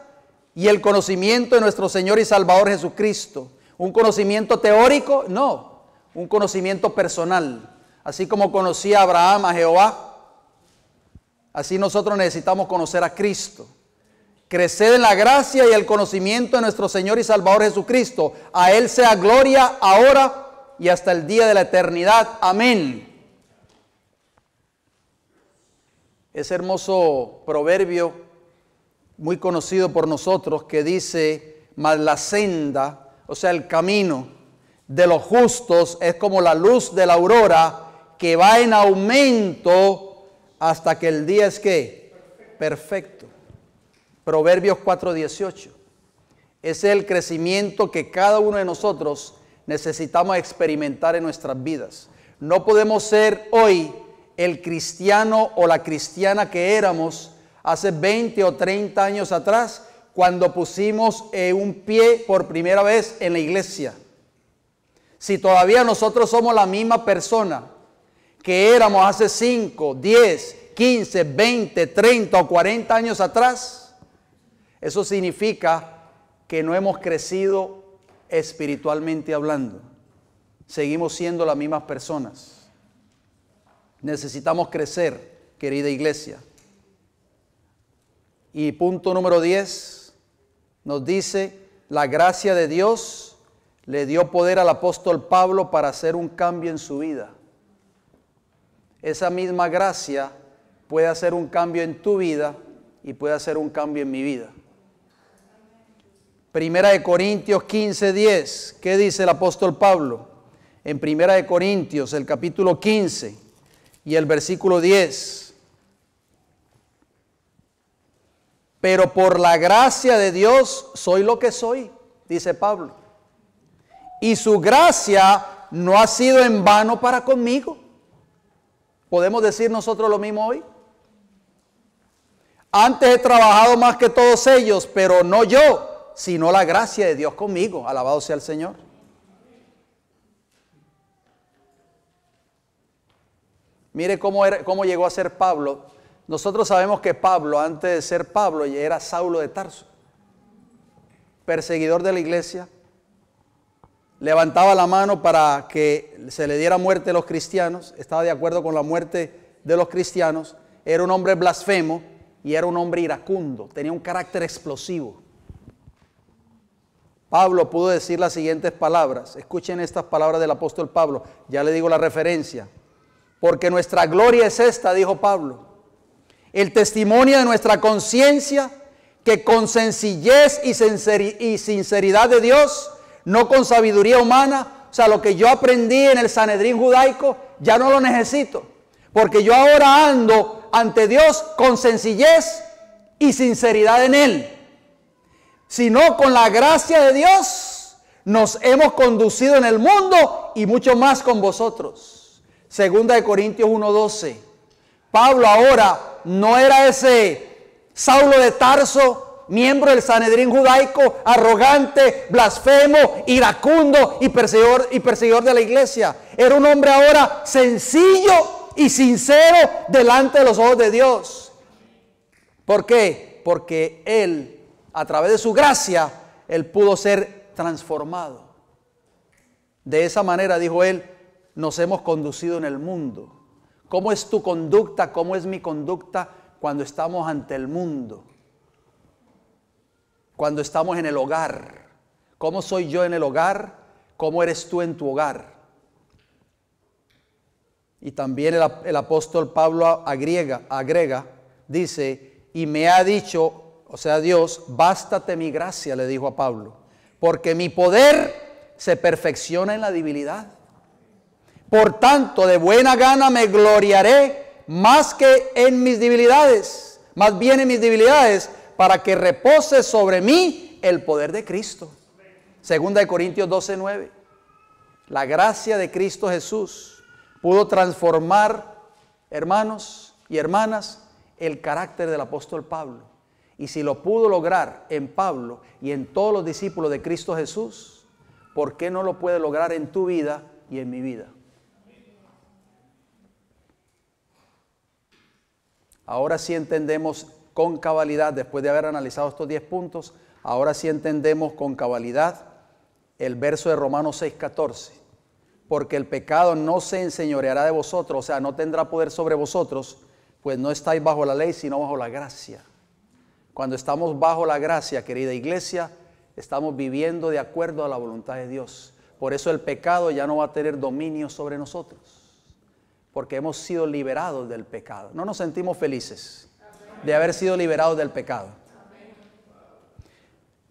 y el conocimiento de nuestro Señor y Salvador Jesucristo. ¿Un conocimiento teórico? No, un conocimiento personal. Así como conocía Abraham a Jehová, así nosotros necesitamos conocer a Cristo. Creced en la gracia y el conocimiento de nuestro Señor y Salvador Jesucristo. A Él sea gloria ahora y hasta el día de la eternidad. Amén. Ese hermoso proverbio, muy conocido por nosotros, que dice: mas la senda, o sea, el camino de los justos es como la luz de la aurora, que va en aumento hasta que el día es ¿qué? Perfecto. Proverbios 4:18. Ese es el crecimiento que cada uno de nosotros necesitamos experimentar en nuestras vidas. No podemos ser hoy el cristiano o la cristiana que éramos hace 20 o 30 años atrás, cuando pusimos un pie por primera vez en la iglesia. Si todavía nosotros somos la misma persona que éramos hace 5, 10, 15, 20, 30 o 40 años atrás, eso significa que no hemos crecido espiritualmente hablando. Seguimos siendo las mismas personas. Necesitamos crecer, querida iglesia. Y punto número 10 nos dice: la gracia de Dios le dio poder al apóstol Pablo para hacer un cambio en su vida. Esa misma gracia puede hacer un cambio en tu vida y puede hacer un cambio en mi vida. Primera de Corintios 15:10. ¿Qué dice el apóstol Pablo? En Primera de Corintios, el capítulo 15 y el versículo 10. Pero por la gracia de Dios soy lo que soy, dice Pablo. Y su gracia no ha sido en vano para conmigo. ¿Podemos decir nosotros lo mismo hoy? Antes he trabajado más que todos ellos, pero no yo, sino la gracia de Dios conmigo. Alabado sea el Señor. Mire cómo llegó a ser Pablo. Nosotros sabemos que Pablo, antes de ser Pablo, ya era Saulo de Tarso, perseguidor de la iglesia. Levantaba la mano para que se le diera muerte a los cristianos. Estaba de acuerdo con la muerte de los cristianos. Era un hombre blasfemo y era un hombre iracundo. Tenía un carácter explosivo. Pablo pudo decir las siguientes palabras. Escuchen estas palabras del apóstol Pablo. Ya le digo la referencia. Porque nuestra gloria es esta, dijo Pablo: el testimonio de nuestra conciencia, que con sencillez y sinceridad de Dios, no con sabiduría humana, o sea, lo que yo aprendí en el Sanedrín judaico, ya no lo necesito, porque yo ahora ando ante Dios con sencillez y sinceridad en Él, sino con la gracia de Dios nos hemos conducido en el mundo y mucho más con vosotros. Segunda de Corintios 1:12. Pablo ahora no era ese Saulo de Tarso, miembro del Sanedrín judaico, arrogante, blasfemo, iracundo y perseguidor de la iglesia. Era un hombre ahora sencillo y sincero delante de los ojos de Dios. ¿Por qué? Porque él, a través de su gracia, él pudo ser transformado. De esa manera, dijo él, nos hemos conducido en el mundo. ¿Cómo es tu conducta? ¿Cómo es mi conducta cuando estamos ante el mundo? Cuando estamos en el hogar. ¿Cómo soy yo en el hogar? ¿Cómo eres tú en tu hogar? Y también el apóstol Pablo agrega, dice, y me ha dicho, o sea Dios, bástate mi gracia, le dijo a Pablo, porque mi poder se perfecciona en la debilidad. Por tanto, de buena gana me gloriaré más que en mis debilidades, más bien en mis debilidades, para que repose sobre mí el poder de Cristo. Segunda de Corintios 12:9. La gracia de Cristo Jesús pudo transformar, hermanos y hermanas, el carácter del apóstol Pablo. Y si lo pudo lograr en Pablo y en todos los discípulos de Cristo Jesús, ¿por qué no lo puede lograr en tu vida y en mi vida? Ahora sí entendemos con cabalidad, después de haber analizado estos 10 puntos, ahora sí entendemos con cabalidad el verso de Romanos 6:14. Porque el pecado no se enseñoreará de vosotros, o sea, no tendrá poder sobre vosotros, pues no estáis bajo la ley, sino bajo la gracia. Cuando estamos bajo la gracia, querida iglesia, estamos viviendo de acuerdo a la voluntad de Dios. Por eso el pecado ya no va a tener dominio sobre nosotros, porque hemos sido liberados del pecado. No nos sentimos felices de haber sido liberados del pecado.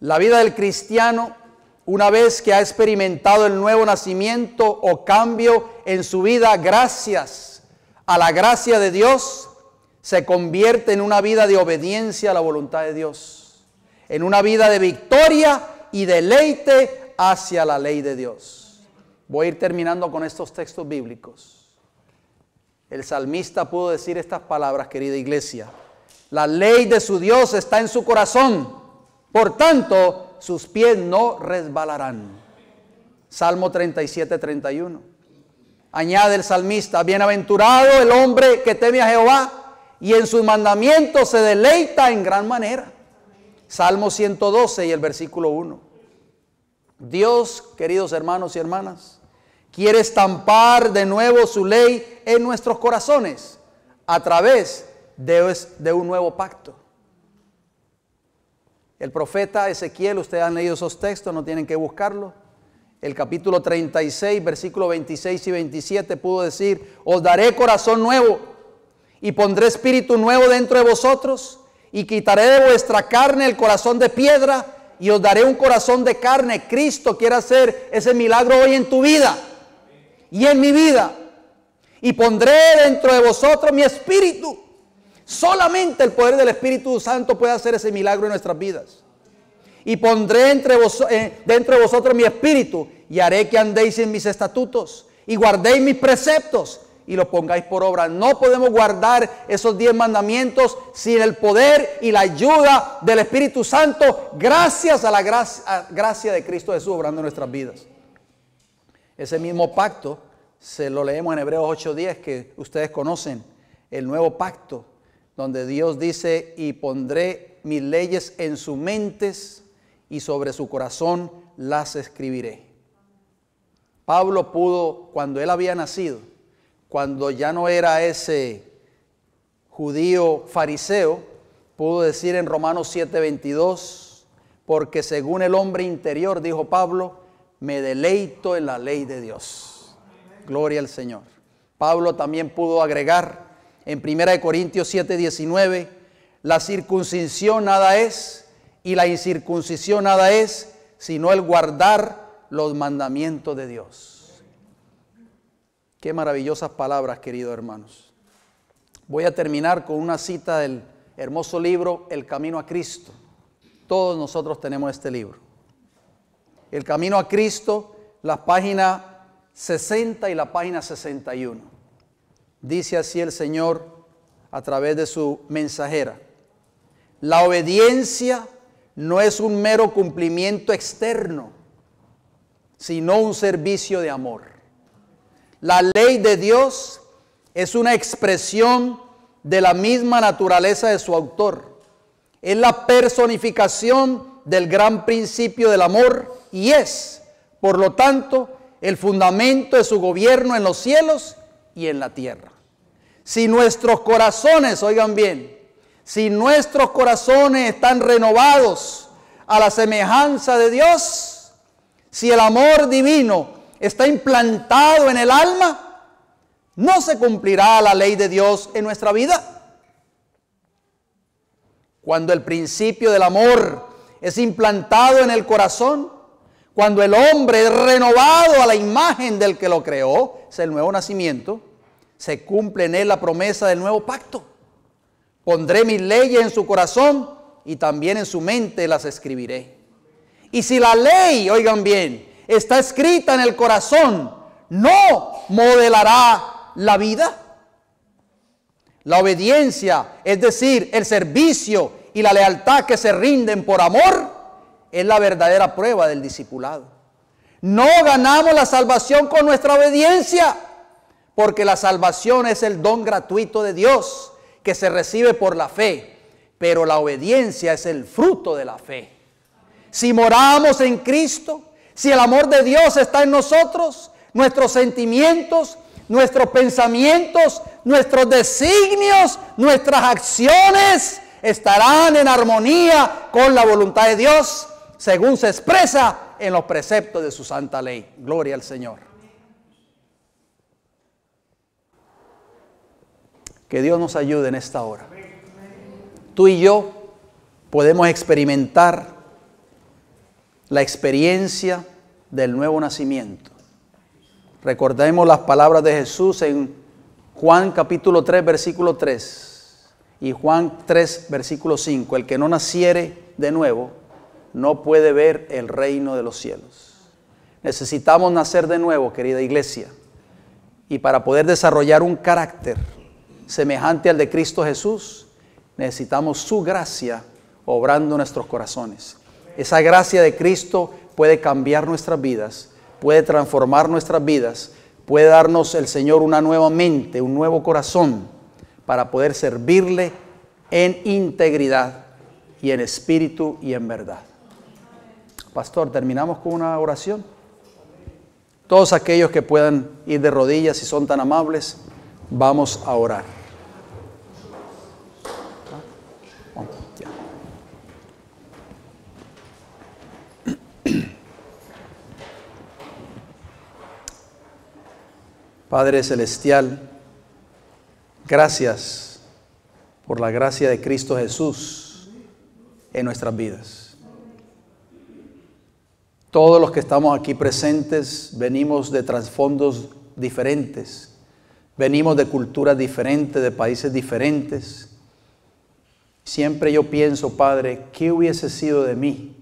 La vida del cristiano, una vez que ha experimentado el nuevo nacimiento o cambio en su vida gracias a la gracia de Dios, se convierte en una vida de obediencia a la voluntad de Dios, en una vida de victoria y deleite hacia la ley de Dios. Voy a ir terminando con estos textos bíblicos. El salmista pudo decir estas palabras, querida iglesia: la ley de su Dios está en su corazón, por tanto sus pies no resbalarán. Salmo 37, 31. Añade el salmista: bienaventurado el hombre que teme a Jehová y en sus mandamientos se deleita en gran manera. Salmo 112 y el versículo 1. Dios, queridos hermanos y hermanas, quiere estampar de nuevo su ley en nuestros corazones a través de un nuevo pacto. El profeta Ezequiel, ustedes han leído esos textos, no tienen que buscarlo. El capítulo 36, versículos 26 y 27 pudo decir: os daré corazón nuevo y pondré espíritu nuevo dentro de vosotros y quitaré de vuestra carne el corazón de piedra y os daré un corazón de carne. Cristo quiere hacer ese milagro hoy en tu vida y en mi vida. Y pondré dentro de vosotros mi espíritu. Solamente el poder del Espíritu Santo puede hacer ese milagro en nuestras vidas. Y pondré dentro de vosotros mi espíritu y haré que andéis en mis estatutos y guardéis mis preceptos y los pongáis por obra. No podemos guardar esos 10 mandamientos sin el poder y la ayuda del Espíritu Santo, gracias a la gracia de Cristo Jesús obrando en nuestras vidas. Ese mismo pacto se lo leemos en Hebreos 8:10, que ustedes conocen, el nuevo pacto, donde Dios dice: y pondré mis leyes en sus mentes y sobre su corazón las escribiré. Pablo pudo, cuando él había nacido, cuando ya no era ese judío fariseo, pudo decir en Romanos 7:22, porque según el hombre interior, dijo Pablo, me deleito en la ley de Dios. Gloria al Señor. Pablo también pudo agregar en 1 Corintios 7:19, la circuncisión nada es y la incircuncisión nada es, sino el guardar los mandamientos de Dios. Qué maravillosas palabras, queridos hermanos. Voy a terminar con una cita del hermoso libro El Camino a Cristo. Todos nosotros tenemos este libro. El Camino a Cristo, la página 60 y la página 61. Dice así el Señor a través de su mensajera: la obediencia no es un mero cumplimiento externo, sino un servicio de amor. La ley de Dios es una expresión de la misma naturaleza de su autor. Es la personificación del gran principio del amor y es, por lo tanto, el fundamento de su gobierno en los cielos y en la tierra. Si nuestros corazones, oigan bien, si nuestros corazones están renovados a la semejanza de Dios, si el amor divino está implantado en el alma, no se cumplirá la ley de Dios en nuestra vida. Cuando el principio del amor es implantado en el corazón, cuando el hombre es renovado a la imagen del que lo creó, es el nuevo nacimiento, se cumple en él la promesa del nuevo pacto. Pondré mis leyes en su corazón y también en su mente las escribiré. Y si la ley, oigan bien, está escrita en el corazón, ¿no modelará la vida? La obediencia, es decir, el servicio y la lealtad que se rinden por amor, es la verdadera prueba del discipulado. No ganamos la salvación con nuestra obediencia, porque la salvación es el don gratuito de Dios que se recibe por la fe, pero la obediencia es el fruto de la fe. Si moramos en Cristo, si el amor de Dios está en nosotros, nuestros sentimientos, nuestros pensamientos, nuestros designios, nuestras acciones estarán en armonía con la voluntad de Dios, según se expresa en los preceptos de su santa ley. Gloria al Señor. Que Dios nos ayude en esta hora. Tú y yo podemos experimentar la experiencia del nuevo nacimiento. Recordemos las palabras de Jesús en Juan capítulo 3, versículo 3 y Juan 3, versículo 5. El que no naciere de nuevo no puede ver el reino de los cielos. Necesitamos nacer de nuevo, querida iglesia, y para poder desarrollar un carácter semejante al de Cristo Jesús, necesitamos su gracia obrando en nuestros corazones. Esa gracia de Cristo puede cambiar nuestras vidas, puede transformar nuestras vidas, puede darnos el Señor una nueva mente, un nuevo corazón para poder servirle en integridad y en espíritu y en verdad. Pastor, terminamos con una oración. Todos aquellos que puedan ir de rodillas, si son tan amables, vamos a orar. Padre Celestial, gracias por la gracia de Cristo Jesús en nuestras vidas. Todos los que estamos aquí presentes venimos de trasfondos diferentes, venimos de culturas diferentes, de países diferentes. Siempre yo pienso, Padre, ¿qué hubiese sido de mí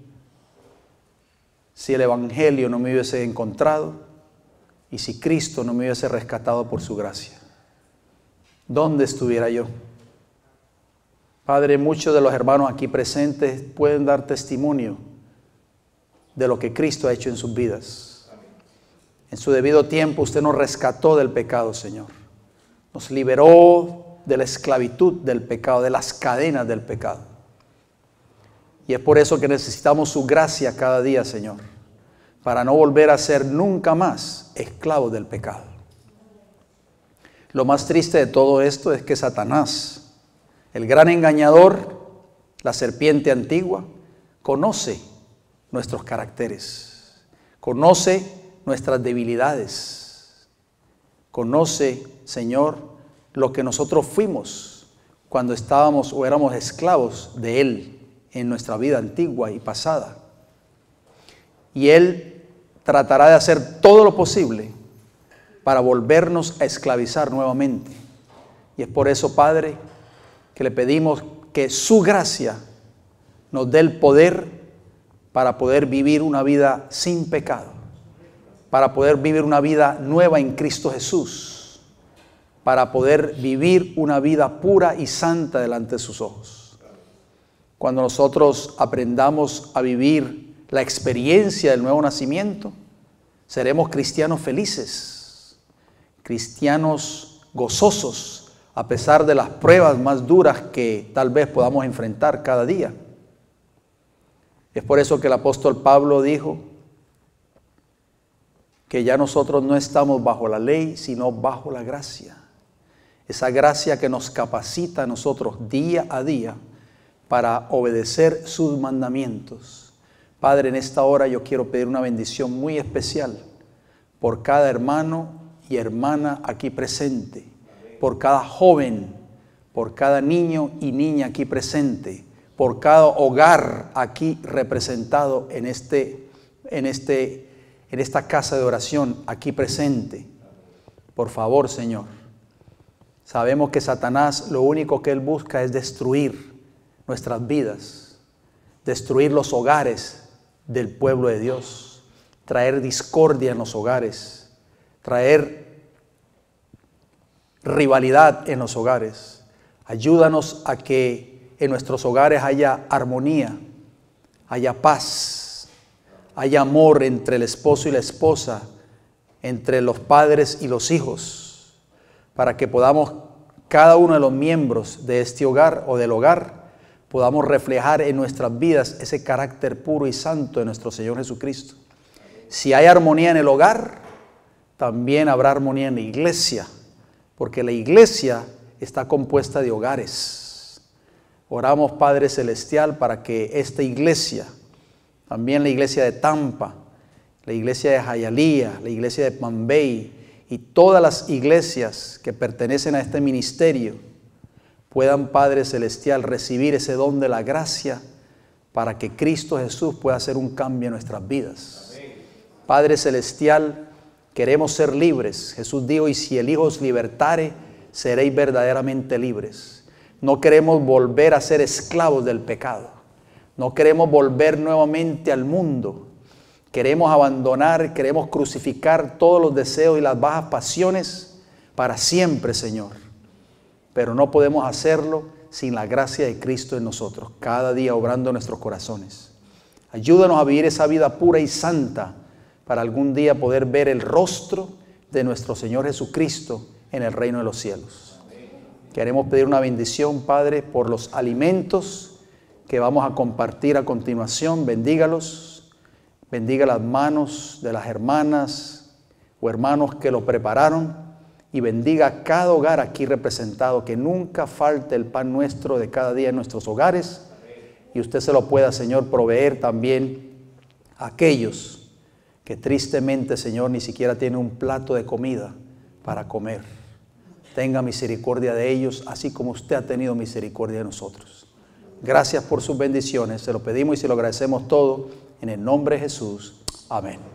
si el Evangelio no me hubiese encontrado? Y si Cristo no me hubiese rescatado por su gracia, ¿dónde estuviera yo? Padre, muchos de los hermanos aquí presentes pueden dar testimonio de lo que Cristo ha hecho en sus vidas. En su debido tiempo usted nos rescató del pecado, Señor. Nos liberó de la esclavitud del pecado, de las cadenas del pecado. Y es por eso que necesitamos su gracia cada día, Señor, para no volver a ser nunca más esclavos del pecado. Lo más triste de todo esto es que Satanás, el gran engañador, la serpiente antigua, conoce nuestros caracteres, conoce nuestras debilidades, conoce, Señor, lo que nosotros fuimos cuando estábamos o éramos esclavos de Él en nuestra vida antigua y pasada. Y Él tratará de hacer todo lo posible para volvernos a esclavizar nuevamente. Y es por eso, Padre, que le pedimos que su gracia nos dé el poder para poder vivir una vida sin pecado, para poder vivir una vida nueva en Cristo Jesús, para poder vivir una vida pura y santa delante de sus ojos. Cuando nosotros aprendamos a vivir la experiencia del nuevo nacimiento, seremos cristianos felices, cristianos gozosos, a pesar de las pruebas más duras que tal vez podamos enfrentar cada día. Es por eso que el apóstol Pablo dijo que ya nosotros no estamos bajo la ley, sino bajo la gracia. Esa gracia que nos capacita a nosotros día a día para obedecer sus mandamientos. Padre, en esta hora yo quiero pedir una bendición muy especial por cada hermano y hermana aquí presente, por cada joven, por cada niño y niña aquí presente, por cada hogar aquí representado en esta casa de oración aquí presente. Por favor, Señor, sabemos que Satanás lo único que él busca es destruir nuestras vidas, destruir los hogares del pueblo de Dios, traer discordia en los hogares, traer rivalidad en los hogares. Ayúdanos a que en nuestros hogares haya armonía, haya paz, haya amor entre el esposo y la esposa, entre los padres y los hijos, para que podamos, cada uno de los miembros de este hogar o del hogar, podamos reflejar en nuestras vidas ese carácter puro y santo de nuestro Señor Jesucristo. Si hay armonía en el hogar, también habrá armonía en la iglesia, porque la iglesia está compuesta de hogares. Oramos, Padre Celestial, para que esta iglesia, también la iglesia de Tampa, la iglesia de Hialeah, la iglesia de Mambay y todas las iglesias que pertenecen a este ministerio puedan, Padre Celestial, recibir ese don de la gracia para que Cristo Jesús pueda hacer un cambio en nuestras vidas. Padre Celestial, queremos ser libres. Jesús dijo, y si el Hijo os libertare, seréis verdaderamente libres. No queremos volver a ser esclavos del pecado. No queremos volver nuevamente al mundo. Queremos abandonar, queremos crucificar todos los deseos y las bajas pasiones para siempre, Señor. Pero no podemos hacerlo sin la gracia de Cristo en nosotros, cada día obrando en nuestros corazones. Ayúdanos a vivir esa vida pura y santa para algún día poder ver el rostro de nuestro Señor Jesucristo en el reino de los cielos. Queremos pedir una bendición, Padre, por los alimentos que vamos a compartir a continuación. Bendígalos. Bendiga las manos de las hermanas o hermanos que lo prepararon y bendiga a cada hogar aquí representado, que nunca falte el pan nuestro de cada día en nuestros hogares y usted se lo pueda, Señor, proveer también a aquellos que tristemente, Señor, ni siquiera tienen un plato de comida para comer. Tenga misericordia de ellos, así como usted ha tenido misericordia de nosotros. Gracias por sus bendiciones, se lo pedimos y se lo agradecemos todo. En el nombre de Jesús. Amén.